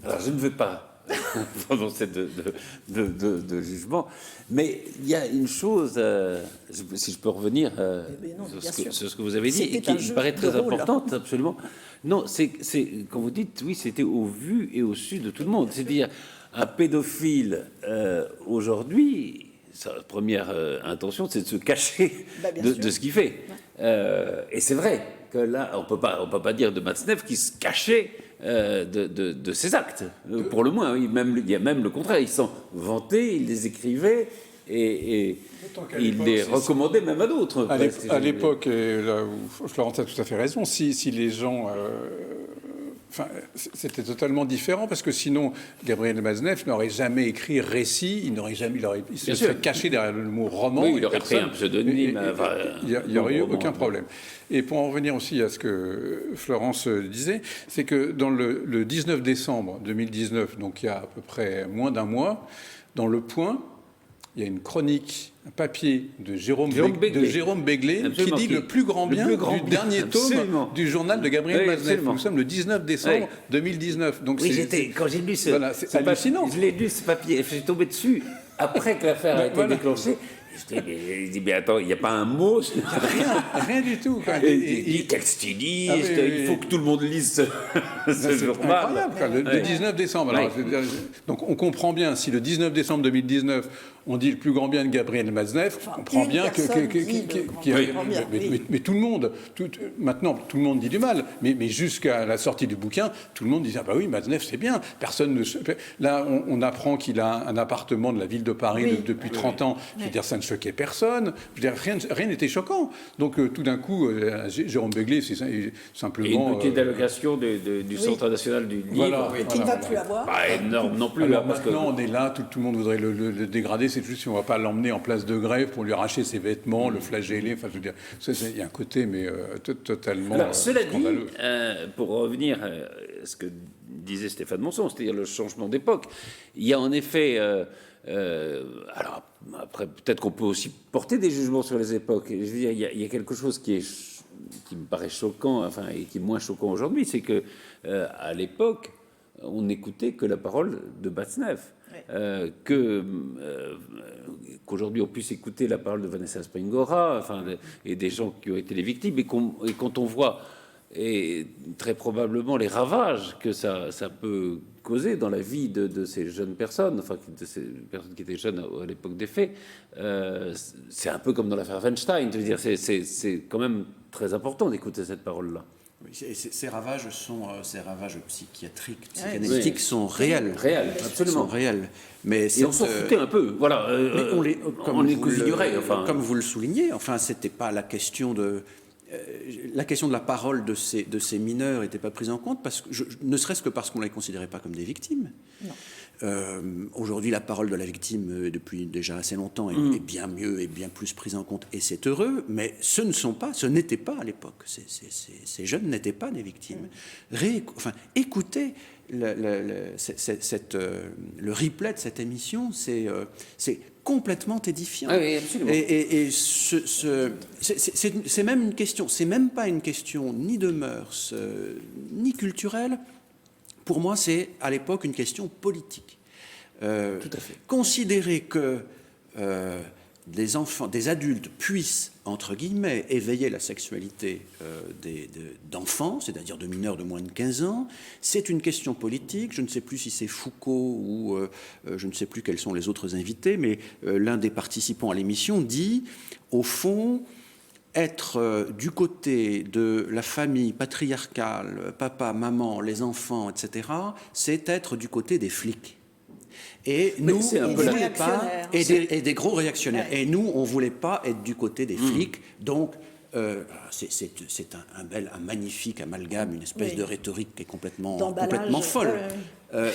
Alors, je ne veux pas prononcer de jugement, mais il y a une chose, si je peux revenir sur ce que vous avez dit, et qui me paraît très importante, absolument. Non, c'est quand vous dites, oui, c'était au vu et au su de tout le monde. C'est-à-dire, un pédophile, aujourd'hui... Sa première intention, c'est de se cacher de ce qu'il fait. Et c'est vrai que là, on peut pas dire de Matzneff qu'il se cachait de ses actes, pour le moins. Il y a même le contraire. Il s'en vantait, il les écrivait et il les recommandait même à d'autres. À l'époque, Florence a tout à fait raison, si les gens... Enfin, c'était totalement différent parce que sinon, Gabriel Matzneff n'aurait jamais écrit récit, il se serait caché derrière le mot roman. Oui, il aurait pris un pseudonyme. Il n'y aurait eu aucun problème. Et pour en revenir aussi à ce que Florence disait, c'est que dans le 19 décembre 2019, donc il y a à peu près moins d'un mois, dans Le Point, il y a une chronique, un papier de Jérôme Begley qui dit le plus grand bien du dernier tome du journal de Gabriel Matzneff. Nous sommes le 19 décembre 2019. Donc quand j'ai lu ce hallucinant. Je l'ai lu ce papier et je suis tombé dessus après que l'affaire a été déclenchée. Je dis, mais attends, il n'y a pas un mot. Rien du tout. Il dit quel styliste, il faut que tout le monde lise ce journal. Incroyable, le 19 décembre. Alors, donc on comprend bien, si le 19 décembre 2019, on dit le plus grand bien de Gabriel Matzneff, on comprend bien mais tout le monde, maintenant tout le monde dit du mal, mais jusqu'à la sortie du bouquin, tout le monde dit, ah bah oui, Matzneff c'est bien, personne ne se... Là, on apprend qu'il a un appartement de la ville de Paris depuis 30 ans, je veux dire, ça ne choquait personne, je veux dire, rien n'était choquant. Donc tout d'un coup, Jérôme Begley, c'est simplement... Et une petite allocation du Centre national du livre. Qu'il ne va plus avoir. Pas énorme non plus. Alors maintenant, on est là, tout le monde voudrait le dégrader, c'est juste si on ne va pas l'emmener en place de grève pour lui arracher ses vêtements, le flageller. Enfin, je veux dire, il y a un côté, mais totalement Alors, cela scandaleux. dit, pour revenir à ce que disait Stéphane Monson, c'est-à-dire le changement d'époque, il y a en effet... alors, après, peut-être qu'on peut aussi porter des jugements sur les époques. Je veux dire, il y a quelque chose qui me paraît choquant, enfin, et qui est moins choquant aujourd'hui, c'est que à l'époque, on n'écoutait que la parole de Batzneff. Qu'aujourd'hui on puisse écouter la parole de Vanessa Springora, enfin, et des gens qui ont été les victimes, et quand on voit et très probablement les ravages que ça peut causer dans la vie de ces jeunes personnes, enfin de ces personnes qui étaient jeunes à l'époque des faits, c'est un peu comme dans l'affaire Weinstein. Je veux dire, c'est quand même très important d'écouter cette parole-là. Oui, ces ravages psychiatriques, psychanalytiques sont réels. Réels, absolument. Sont réels. Mais et on s'en foutait un peu, voilà. On les ignorait. Enfin, comme vous le soulignez, enfin, c'était pas la question de... la question de la parole de ces mineurs n'était pas prise en compte, ne serait-ce que parce qu'on ne les considérait pas comme des victimes. Aujourd'hui, la parole de la victime, depuis déjà assez longtemps, est bien mieux et bien plus prise en compte, et c'est heureux, mais ce n'était pas à l'époque. Ces jeunes n'étaient pas des victimes. Écoutez le replay de cette émission, c'est complètement édifiant. Ah oui, absolument. Et c'est même une question, c'est même pas une question ni de mœurs, ni culturelle. Pour moi, c'est à l'époque une question politique. Tout à fait. Considérer que des adultes puissent, entre guillemets, éveiller la sexualité d'enfants, c'est-à-dire de mineurs de moins de 15 ans, c'est une question politique. Je ne sais plus si c'est Foucault ou je ne sais plus quels sont les autres invités, mais l'un des participants à l'émission dit, au fond, être du côté de la famille patriarcale, papa, maman, les enfants, etc., c'est être du côté des flics. Et nous, on voulait pas, et des gros réactionnaires. Ouais. Et nous, on ne voulait pas être du côté des flics. Donc, c'est un magnifique amalgame, une espèce de rhétorique qui est complètement folle.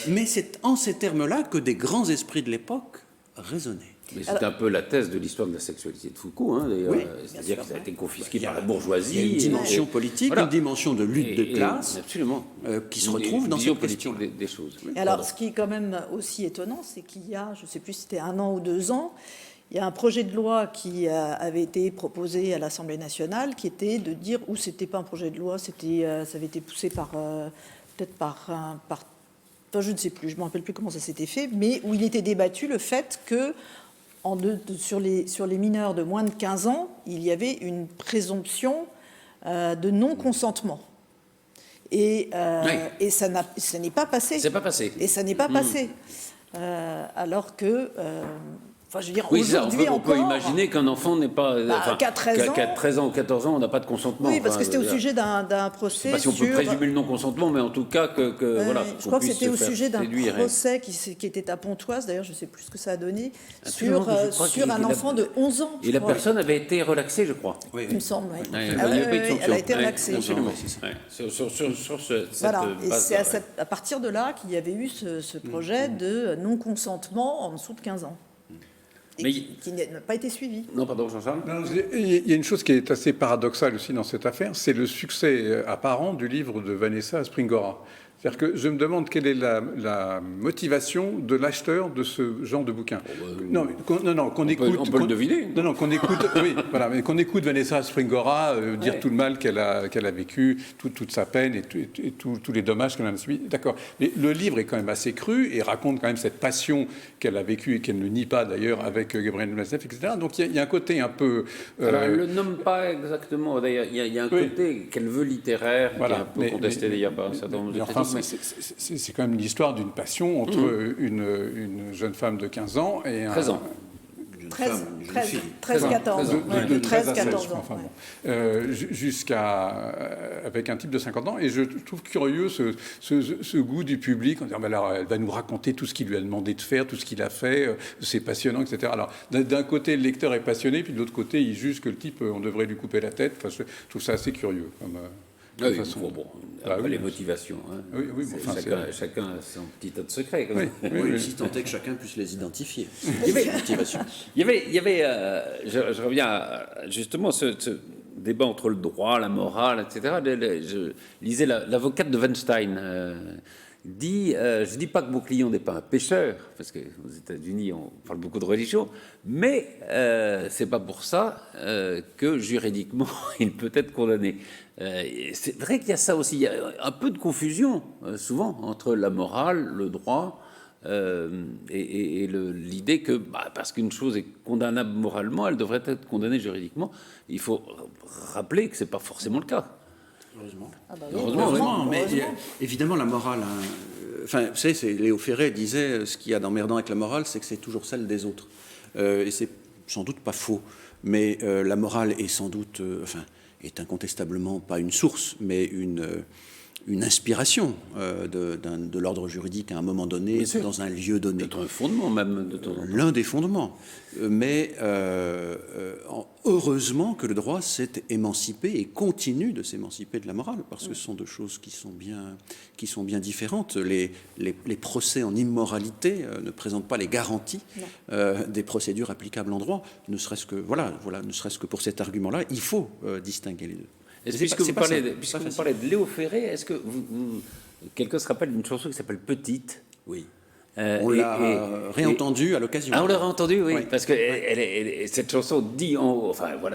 Mais c'est en ces termes-là que des grands esprits de l'époque raisonnaient. Mais c'est un peu la thèse de l'histoire de la sexualité de Foucault, hein, d'ailleurs. Oui, c'est-à-dire que ça a été confisqué par la bourgeoisie. Il y a une dimension politique, voilà. Une dimension de lutte de classe, absolument, qui se retrouve dans cette question des choses. Et alors, ce qui est quand même aussi étonnant, c'est qu'il y a, je ne sais plus si c'était 1 an ou 2 ans, il y a un projet de loi qui avait été proposé à l'Assemblée nationale, qui était de dire, ou c'était pas un projet de loi, ça avait été poussé peut-être par je ne sais plus, je ne me rappelle plus comment ça s'était fait, mais où il était débattu le fait que sur les mineurs de moins de 15 ans, il y avait une présomption de non-consentement. Et ça n'est pas passé. C'est pas passé. Et ça n'est pas passé. Alors que... je veux dire, oui, aujourd'hui on peut imaginer qu'un enfant n'est pas... qu'à 13 ans ou 14 ans, on n'a pas de consentement. Oui, parce que c'était au sujet d'un procès. Je ne sais pas si on peut présumer le non-consentement, mais en tout cas voilà. Je crois que c'était au sujet d'un procès qui était à Pontoise, d'ailleurs, je ne sais plus ce que ça a donné, sur un enfant de 11 ans. Et la personne avait été relaxée, je crois. Oui. Il me semble, oui. Elle a été relaxée. Sur cette voilà. Et base. c'est à partir de là qu'il y avait eu ce projet de non-consentement en dessous de 15 ans. Qui n'a pas été suivi. Non, pardon, Jean-Charles. Il y a une chose qui est assez paradoxale aussi dans cette affaire, c'est le succès apparent du livre de Vanessa Springora. C'est-à-dire que je me demande quelle est la motivation de l'acheteur de ce genre de bouquin. Qu'on écoute. On peut le deviner. Qu'on écoute. Oui, voilà, mais qu'on écoute Vanessa Springora dire tout le mal qu'elle a vécu, toute sa peine et tous les dommages qu'elle a subis. D'accord. Mais le livre est quand même assez cru et raconte quand même cette passion qu'elle a vécue et qu'elle ne nie pas d'ailleurs avec Gabriel Matzneff, etc. Donc il y a un côté un peu. Alors, elle ne le nomme pas exactement. D'ailleurs, il y a un côté qu'elle veut littéraire, voilà, qui est un peu contesté d'ailleurs par un certain nombre de critiques. C'est quand même l'histoire d'une passion entre une jeune femme de 15 ans et 13 ans. 13-14 ans. De 13-14 ans. Enfin, avec un type de 50 ans. Et je trouve curieux ce goût du public en disant alors, elle va nous raconter tout ce qu'il lui a demandé de faire, tout ce qu'il a fait, c'est passionnant, etc. Alors, d'un côté, le lecteur est passionné, puis de l'autre côté, il juge que le type, on devrait lui couper la tête. Enfin, je trouve ça assez curieux De toute façon, bon, après les motivations. Hein. Oui, chacun a son petit tas de secrets. Si tant est que chacun puisse les identifier. Il y avait je reviens à justement ce débat entre le droit, la morale, etc. Je lisais l'avocate de Weinstein. Dit, je ne dis pas que mon client n'est pas un pécheur, parce qu'aux États-Unis, on parle beaucoup de religion, mais c'est pas pour ça que juridiquement, il peut être condamné. C'est vrai qu'il y a ça aussi, il y a un peu de confusion, souvent, entre la morale, le droit, et l'idée que, parce qu'une chose est condamnable moralement, elle devrait être condamnée juridiquement. Il faut rappeler que ce n'est pas forcément le cas. Heureusement. Heureusement. Mais évidemment, la morale. Enfin, vous savez, Léo Ferré disait ce qu'il y a d'emmerdant avec la morale, c'est que c'est toujours celle des autres. Et c'est sans doute pas faux. Mais la morale est sans doute, est incontestablement pas une source, mais une inspiration de l'ordre juridique à un moment donné, dans un lieu donné. Peut-être un fondement même de temps en temps. L'un des fondements. Mais heureusement que le droit s'est émancipé et continue de s'émanciper de la morale, parce que ce sont deux choses qui sont bien différentes. Les procès en immoralité ne présentent pas les garanties des procédures applicables en droit, ne serait-ce que pour cet argument-là, il faut distinguer les deux. Puisque vous parlez de Léo Ferré, est-ce que quelqu'un se rappelle d'une chanson qui s'appelle Petite? Oui. On l'a réentendue à l'occasion. Ah, on l'a réentendue, oui. Parce que cette chanson dit,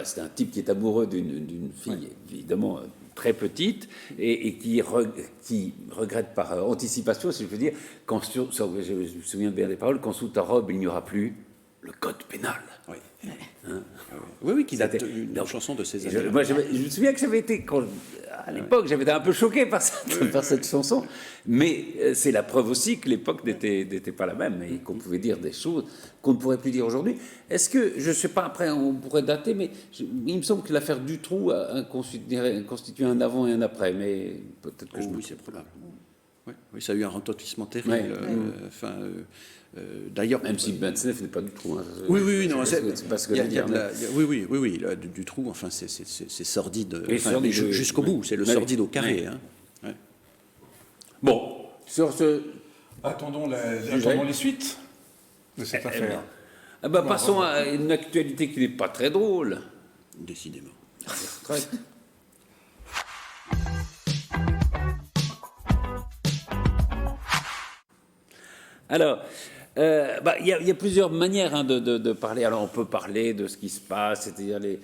c'est un type qui est amoureux d'une fille, évidemment, très petite, et qui regrette par anticipation, si je peux dire, je me souviens bien des paroles, quand sous ta robe, il n'y aura plus le code pénal. Oui. Oui, qui date d'une chanson de ces années. Moi, je me souviens que j'avais été, à l'époque, j'avais été un peu choqué par cette chanson, mais c'est la preuve aussi que l'époque n'était pas la même et qu'on pouvait dire des choses qu'on ne pourrait plus dire aujourd'hui. Est-ce que, je ne sais pas, après on pourrait dater, mais il me semble que l'affaire Dutroux a constitué un avant et un après, mais peut-être que oui, c'est probable. Oui, ça a eu un retentissement terrible. D'ailleurs, même si Bensenef n'est pas du trou. Hein. Oui, non, c'est pas ce que je veux dire. Oui, du trou. Enfin, c'est sordide. Jusqu'au bout, c'est le sordide au carré. Hein. Ouais. Bon, sur ce. Attendons les suites de cette affaire. Passons à une actualité qui n'est pas très drôle. Décidément. Alors, il y a plusieurs manières de parler. Alors, on peut parler de ce qui se passe, c'est-à-dire les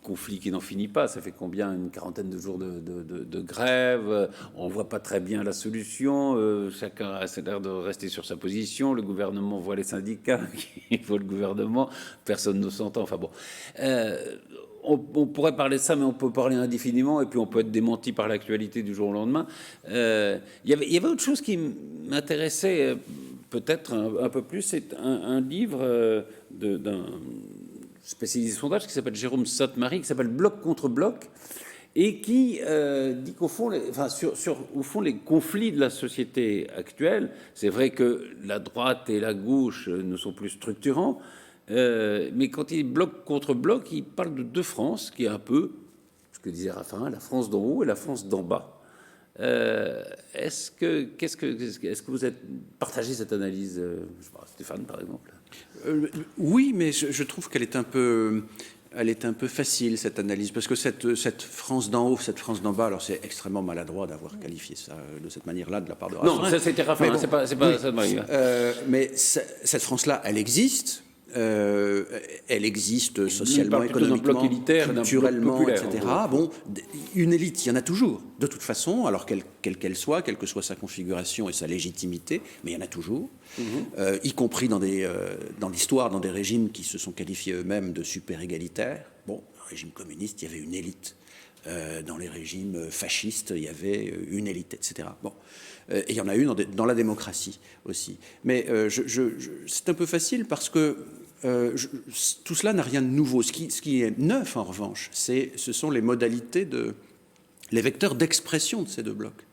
conflits qui n'en finissent pas. Ça fait combien? Une quarantaine de jours de grève. On ne voit pas très bien la solution. Chacun a l'air de rester sur sa position. Le gouvernement voit les syndicats qui voient le gouvernement. Personne ne s'entend. Enfin bon. On pourrait parler de ça, mais on peut parler indéfiniment, et puis on peut être démenti par l'actualité du jour au lendemain. Il y avait autre chose qui m'intéressait peut-être un peu plus, c'est un livre d'un spécialiste sondage qui s'appelle Jérôme Sainte-Marie, qui s'appelle Bloc contre Bloc, et qui dit qu'au fond, au fond, les conflits de la société actuelle, c'est vrai que la droite et la gauche ne sont plus structurants, mais quand il bloc contre bloc, il parle de deux France, qui est un peu ce que disait Raffarin, la France d'en haut et la France d'en bas. Est-ce que vous êtes partagé cette analyse, je sais pas, Stéphane par exemple? Oui, mais je trouve qu'elle est un peu facile, cette analyse, parce que cette France d'en haut, cette France d'en bas, alors c'est extrêmement maladroit d'avoir qualifié ça de cette manière-là de la part de Raffarin. Non, ça c'était Raffarin, c'est pas ça de Marie. Mais cette France-là, elle existe. Elle existe socialement, économiquement, culturellement, etc. Bon, une élite, il y en a toujours, de toute façon, alors quelle qu'elle soit, quelle que soit sa configuration et sa légitimité, mais il y en a toujours, y compris dans l'histoire, dans des régimes qui se sont qualifiés eux-mêmes de super-égalitaires. Bon, dans le régime communiste, il y avait une élite. Dans les régimes fascistes, il y avait une élite, etc. Bon. Et il y en a une dans la démocratie aussi. Mais c'est un peu facile parce que tout cela n'a rien de nouveau. Ce qui est neuf, en revanche, ce sont les modalités les vecteurs d'expression de ces deux blocs.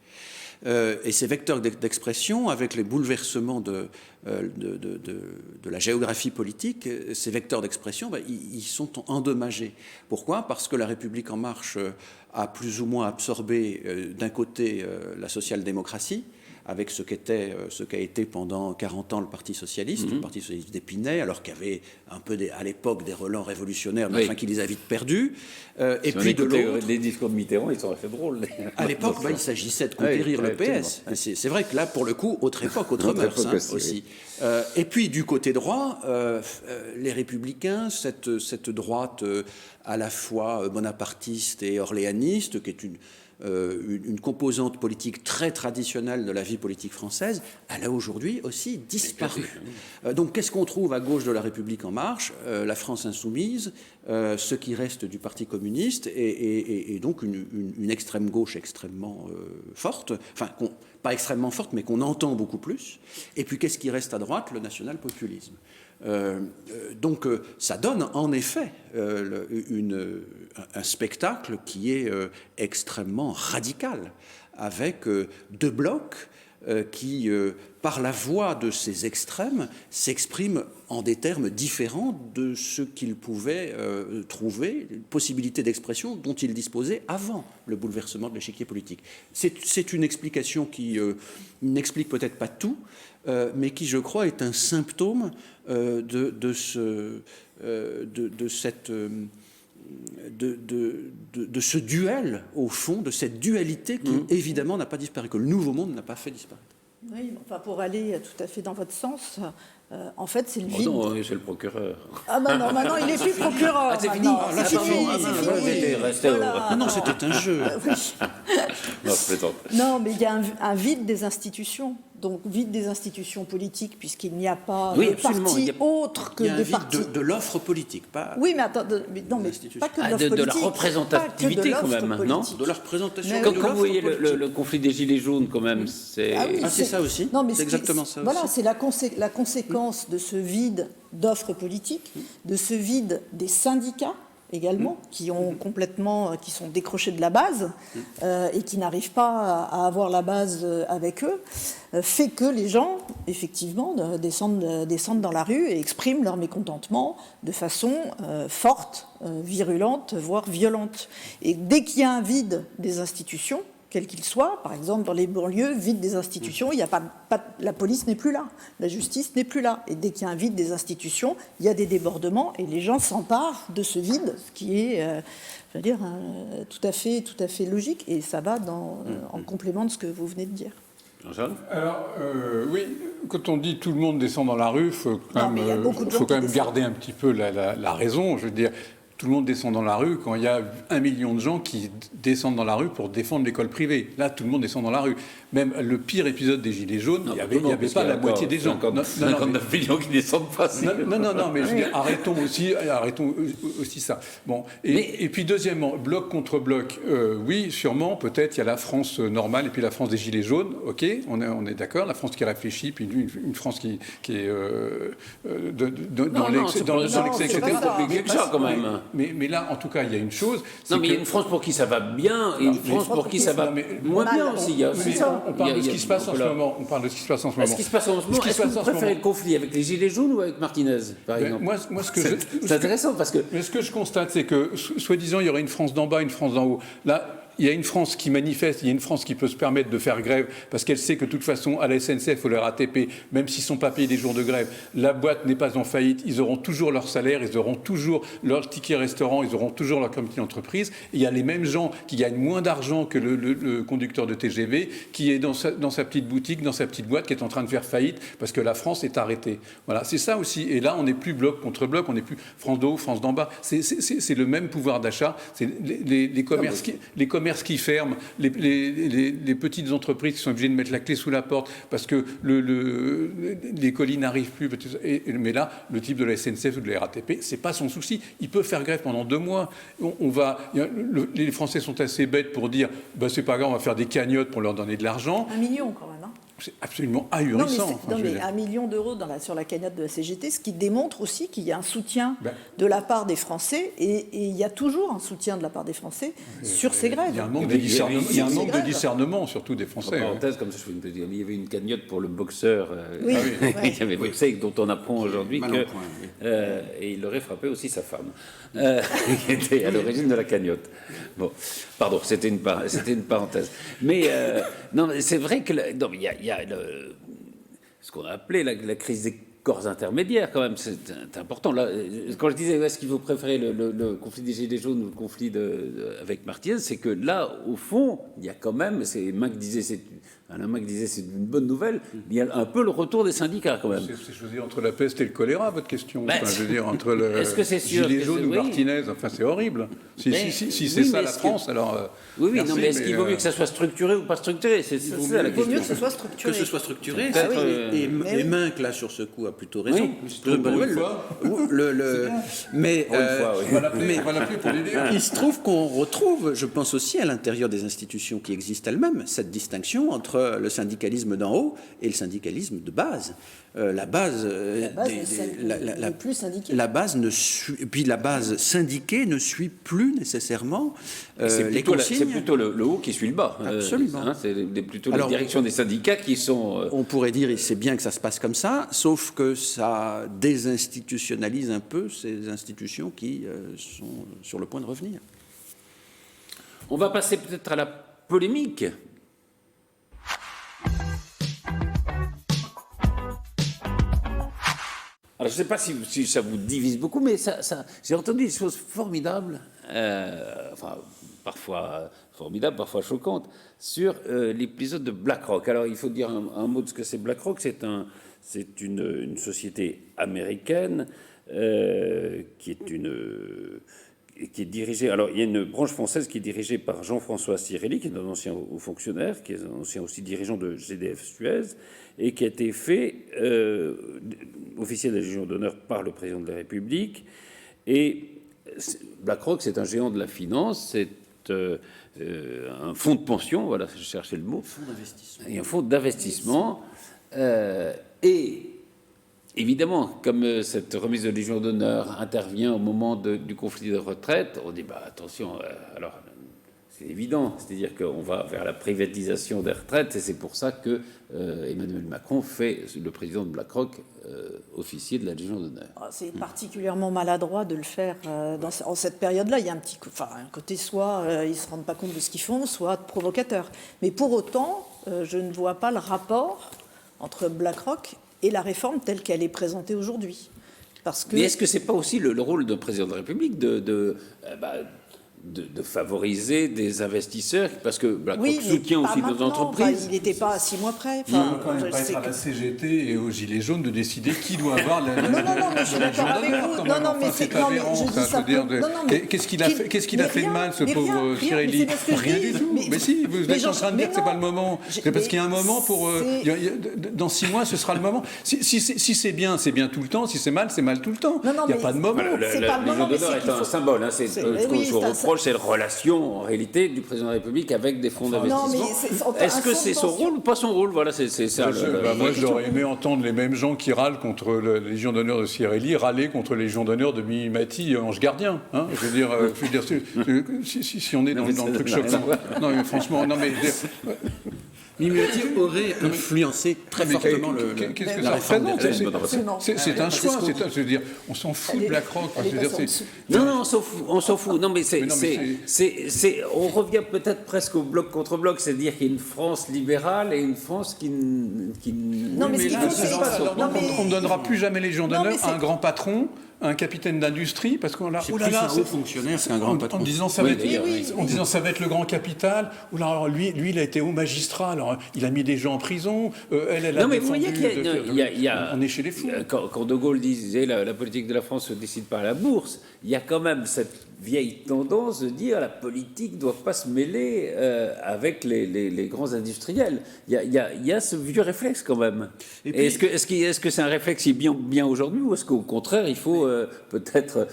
Et ces vecteurs d'expression, avec les bouleversements de la géographie politique, ces vecteurs d'expression, ils sont endommagés. Pourquoi ? Parce que la République en marche a plus ou moins absorbé d'un côté la social-démocratie, avec ce qu'a été pendant 40 ans le Parti socialiste, le Parti socialiste d'Épinay, alors qu'il y avait un peu à l'époque des relents révolutionnaires, mais enfin qui les a vite perdus. Et puis de l'autre, les discours de Mitterrand, ils sont assez drôles. À l'époque, il s'agissait de conquérir le PS. C'est vrai que là, pour le coup, autre époque, autre mœurs aussi. Et puis du côté droit, les Républicains, cette droite à la fois bonapartiste et orléaniste, qui est une composante politique très traditionnelle de la vie politique française, elle a aujourd'hui aussi disparu. Donc qu'est-ce qu'on trouve à gauche de la République en marche ? La France insoumise, ce qui reste du Parti communiste, et donc une extrême gauche extrêmement forte, enfin pas extrêmement forte, mais qu'on entend beaucoup plus. Et puis qu'est-ce qui reste à droite ? Le national-populisme. Donc ça donne en effet un spectacle qui est extrêmement radical, avec deux blocs qui, par la voix de ces extrêmes, s'expriment en des termes différents de ce qu'ils pouvaient trouver, une possibilité d'expression dont ils disposaient avant le bouleversement de l'échiquier politique. C'est une explication qui n'explique peut-être pas tout, mais qui, je crois, est un symptôme de ce duel, au fond, de cette dualité qui, évidemment, n'a pas disparu, que le Nouveau Monde n'a pas fait disparaître. Oui, enfin, pour aller tout à fait dans votre sens, en fait, c'est le vide. Oh non, c'est le procureur. Ah ben non, maintenant, il n'est plus procureur. C'est fini. C'est fini. Non, c'était un jeu. Non, mais il y a un vide des institutions. Donc, vide des institutions politiques, puisqu'il n'y a pas de parti autre que des partis. Il y a un vide de l'offre politique, pas. Oui, mais attends, non, mais pas que de l'offre politique. De la représentativité, quand même, non ? De la représentation. Quand vous voyez le conflit des Gilets jaunes, quand même, c'est. C'est ça aussi. Non, mais c'est exactement ça aussi. Voilà, c'est la conséquence de ce vide d'offres politiques, de ce vide des syndicats également, qui sont décrochés de la base et qui n'arrivent pas à avoir la base avec eux, fait que les gens, effectivement, descendent dans la rue et expriment leur mécontentement de façon forte, virulente, voire violente. Et dès qu'il y a un vide des institutions, quel qu'il soit, par exemple dans les banlieues, vide des institutions, il y a pas, la police n'est plus là, la justice n'est plus là. Et dès qu'il y a un vide des institutions, il y a des débordements et les gens s'emparent de ce vide, ce qui est, je veux dire, tout à fait logique. Et ça va en complément de ce que vous venez de dire. Jean-Charles ? Alors, oui, quand on dit tout le monde descend dans la rue, il faut quand même garder un petit peu la raison. Je veux dire, tout le monde descend dans la rue quand il y a 1 million de gens qui descendent dans la rue pour défendre l'école privée. Là, tout le monde descend dans la rue. Même le pire épisode des Gilets jaunes, il n'y avait pas la moitié des gens. 59 millions qui ne descendent pas. Non, mais je veux dire, arrêtons aussi ça. Bon, et puis deuxièmement, bloc contre bloc, oui, sûrement, peut-être, il y a la France normale et puis la France des Gilets jaunes, ok, on est d'accord, la France qui réfléchit, puis une France qui est dans l'excès, etc. C'est compliqué que ça, quand même. Mais là, en tout cas, il y a une chose. Non, mais il y a une France pour qui ça va bien et une France pour qui ça va moins bien aussi. On parle de ce qui se passe en ce moment. Ce qui se passe en ce moment. Est-ce que vous préférez le conflit avec les Gilets jaunes ou avec Martinez, par exemple ? C'est intéressant parce que. Mais ce que je constate, c'est que, soi-disant, il y aurait une France d'en bas, une France d'en haut. Là, il y a une France qui manifeste, il y a une France qui peut se permettre de faire grève parce qu'elle sait que de toute façon, à la SNCF ou à la RATP, même s'ils ne sont pas payés des jours de grève, la boîte n'est pas en faillite, ils auront toujours leur salaire, ils auront toujours leur ticket restaurant, ils auront toujours leur comité d'entreprise. Et il y a les mêmes gens qui gagnent moins d'argent que le conducteur de TGV, qui est dans sa petite boutique, dans sa petite boîte, qui est en train de faire faillite parce que la France est arrêtée. Voilà, c'est ça aussi. Et là, on n'est plus bloc contre bloc, on n'est plus France d'en haut, France d'en bas. C'est le même pouvoir d'achat. C'est les commerces qui ferment, les petites entreprises qui sont obligées de mettre la clé sous la porte parce que les colis n'arrivent plus. Mais là, le type de la SNCF ou de la RATP, c'est pas son souci. Il peut faire grève pendant 2 mois. Les Français sont assez bêtes pour dire c'est pas grave, on va faire des cagnottes pour leur donner de l'argent. 1 million quand même. C'est absolument ahurissant. Non, mais 1 million d'euros sur la cagnotte de la CGT, ce qui démontre aussi qu'il y a un soutien de la part des Français, et il y a toujours un soutien de la part des Français sur ces grèves. Il y a un manque de discernement, surtout des Français. En parenthèse, comme ça, il y avait une cagnotte pour le boxeur qui avait boxé, dont on apprend aujourd'hui et il aurait frappé aussi sa femme, qui était à l'origine de la cagnotte. Bon, pardon, c'était une parenthèse. Mais non, c'est vrai que il y a ce qu'on a appelé la crise des corps intermédiaires, quand même, c'est important. Là, quand je disais est-ce qu'il faut préférer le conflit des Gilets jaunes ou le conflit avec Martinez, c'est que là, au fond, il y a quand même, Alain Mac disait c'est une bonne nouvelle, il y a un peu le retour des syndicats quand même. C'est choisir entre la peste et le choléra, votre question. Je veux dire, entre le Gilets jaunes ou Martinez, enfin c'est horrible. Si c'est ça la France, alors... Oui, merci, non, mais est-ce qu'il vaut mieux que ça soit structuré ou pas structuré? C'est ça la question. Il vaut mieux que ce soit structuré. Que ce soit structuré, et Minc, là, sur ce coup, a plutôt raison. Mais il se trouve qu'on retrouve, je pense aussi à l'intérieur des institutions qui existent elles-mêmes, cette distinction entre le syndicalisme d'en haut et le syndicalisme de base. La base syndiquée ne suit plus nécessairement les consignes. C'est plutôt le haut qui suit le bas. Absolument. C'est plutôt la direction des syndicats qui sont... On pourrait dire c'est bien que ça se passe comme ça, sauf que ça désinstitutionnalise un peu ces institutions qui sont sur le point de revenir. On va passer peut-être à la polémique. Alors, je ne sais pas si ça vous divise beaucoup, mais j'ai entendu des choses formidables, parfois formidables, parfois choquantes, sur l'épisode de BlackRock. Alors, il faut dire un mot de ce que c'est BlackRock. C'est une société américaine qui est dirigée... Alors, il y a une branche française qui est dirigée par Jean-François Cirelli, qui est un ancien haut fonctionnaire, qui est un ancien aussi dirigeant de GDF Suez, et qui a été fait officier de la Légion d'honneur par le président de la République. Et BlackRock, c'est un géant de la finance, c'est un fonds de pension, voilà, je cherchais le mot. Un fonds d'investissement. Et évidemment, comme cette remise de Légion d'honneur intervient au moment du conflit de retraite, on dit, attention, alors... C'est évident, c'est-à-dire qu'on va vers la privatisation des retraites, et c'est pour ça que Emmanuel Macron fait le président de BlackRock officier de la Légion d'honneur. C'est particulièrement maladroit de le faire en cette période-là. Il y a un côté soit ils ne se rendent pas compte de ce qu'ils font, soit provocateur. Mais pour autant, je ne vois pas le rapport entre BlackRock et la réforme telle qu'elle est présentée aujourd'hui. Mais est-ce que ce n'est pas aussi le rôle d'un président de la République de favoriser des investisseurs, parce que BlackRock soutient aussi nos entreprises. Il n'était pas à 6 mois près. Il ne peut quand même pas être à la CGT et aux Gilets jaunes de décider qui doit avoir la Non, mais je suis d'accord avec vous. Non, mais c'est aberrant. Qu'est-ce qu'il a fait de mal, ce pauvre Cirelli? Rien du tout. Mais si, vous êtes en train de dire que ce n'est pas le moment. C'est parce qu'il y a un moment pour... Dans 6 mois, ce sera le moment. Si c'est bien tout le temps. Si c'est mal tout le temps. Il n'y a pas de moment. La Légion d'honneur est un symbole. C'est la relation, en réalité, du président de la République avec des fonds d'investissement. Est-ce que c'est son rôle ou pas son rôle? Voilà, c'est ça. Moi, j'aurais aimé entendre les mêmes gens qui râlent contre la Légion d'honneur de Cirelli râler contre la Légion d'honneur de Mimimati, Ange Gardien. Hein, je veux dire, si on est dans le truc choquant. Non, mais franchement, non, mais... Mimimati aurait influencé très fortement Qu'est-ce que ça représente? C'est un choix. Je veux dire, on s'en fout de BlackRock. Non, on s'en fout. Non, mais on revient peut-être presque au bloc contre bloc, c'est-à-dire qu'il y a une France libérale et une France qui non, mais on ne donnera plus jamais Légion d'honneur à un grand patron, un capitaine d'industrie, parce qu'on a... C'est plus un haut fonctionnaire, c'est un grand patron. En disant ça va être le grand capital. Alors lui, il a été haut magistrat. Alors il a mis des gens en prison. Elle a. Non, mais vous voyez qu'il y a. On est chez les fous. Quand De Gaulle disait la politique de la France se décide par la bourse, il y a quand même cette vieille tendance de dire la politique ne doit pas se mêler avec les grands industriels. Il y a ce vieux réflexe quand même. Et puis, est-ce que c'est un réflexe qui est bien aujourd'hui, ou est-ce qu'au contraire il faut peut-être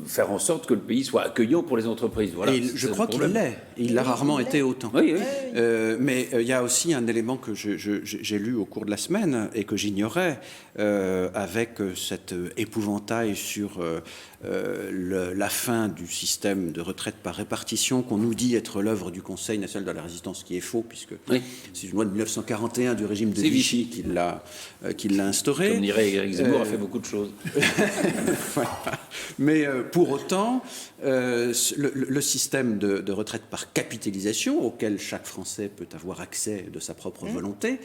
faire en sorte que le pays soit accueillant pour les entreprises? Voilà, et je crois qu'il l'est. Il l'a rarement été autant. Oui. Mais il y a aussi un élément que j'ai lu au cours de la semaine et que j'ignorais, avec cet épouvantail sur la fin du système de retraite par répartition qu'on nous dit être l'œuvre du Conseil national de la résistance, qui est faux, puisque c'est une loi de 1941 du régime de Vichy qui l'a instauré. Comme dirait Éric Zemmour, a fait beaucoup de choses. Voilà. Mais pour autant, le système de retraite par capitalisation, auquel chaque Français peut avoir accès de sa propre volonté,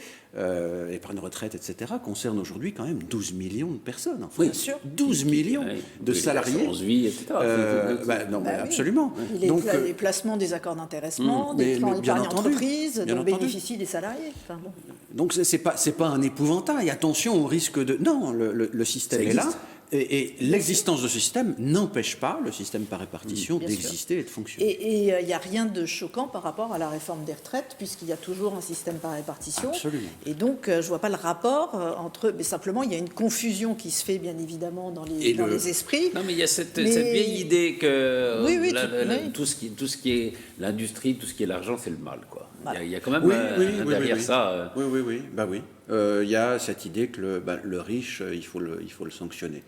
épargne retraite, etc., concerne aujourd'hui quand même 12 millions de personnes. En France. Bien sûr. 12 millions de salariés. Vie, etc. Absolument. Donc, les placements des accords d'intéressement, des plans épargne entreprise, dont bénéficient les salariés. Enfin, bon. Donc c'est pas un épouvantail. Attention au risque de... Non, le système est là. Et l'existence de ce système n'empêche pas le système par répartition d'exister et de fonctionner. Et il n'y a rien de choquant par rapport à la réforme des retraites, puisqu'il y a toujours un système par répartition. Absolument. Et donc, je ne vois pas le rapport entre... Mais simplement, il y a une confusion qui se fait, bien évidemment, dans les esprits. Non, mais il y a cette vieille idée que tout ce qui est l'industrie, tout ce qui est l'argent, c'est le mal, quoi. Voilà. Il y a quand même derrière ça... Oui. Il y a cette idée que le riche, il faut le sanctionner.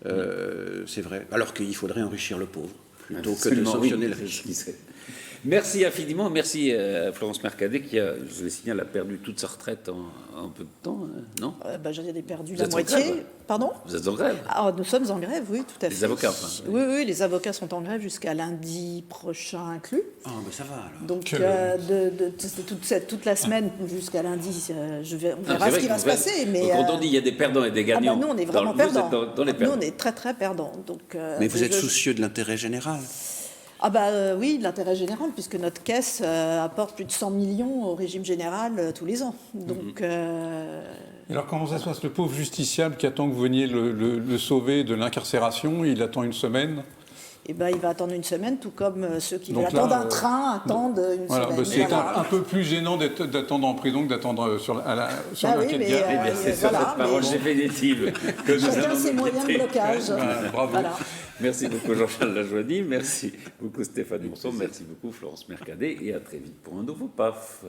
C'est vrai. Alors qu'il faudrait enrichir le pauvre, plutôt que de sanctionner le riche. Merci infiniment. Merci à Florence Mercadet qui, je le signale, a perdu toute sa retraite en peu de temps, non? J'en ai perdu la moitié. Pardon? Vous êtes en grève? Nous sommes en grève, oui, tout à fait. Les avocats, enfin. Oui, les avocats sont en grève jusqu'à lundi prochain inclus. Ça va alors. Donc, toute la semaine jusqu'à lundi, on verra ce qui va se passer. Mais quand on dit il y a des perdants et des gagnants, nous, on est vraiment perdants. Dans les perdants. Nous, on est très, très perdants. Donc, mais vous êtes soucieux de l'intérêt général? Oui, de l'intérêt général, puisque notre caisse apporte plus de 100 millions au régime général tous les ans. Donc, Alors comment ça se passe? Le pauvre justiciable qui attend que vous veniez le sauver de l'incarcération, il attend une semaine? Il va attendre une semaine, tout comme ceux qui attendent un train attendent une semaine. C'est un peu plus gênant d'attendre en prison que d'attendre sur la quai de gare. C'est sur cette parole définitive que nous chacun allons ses moyens de blocage. Bravo. Voilà. Merci beaucoup Jean-Charles Lajoigny, merci beaucoup Stéphane Monson, merci beaucoup Florence Mercadet, et à très vite pour un nouveau PAF.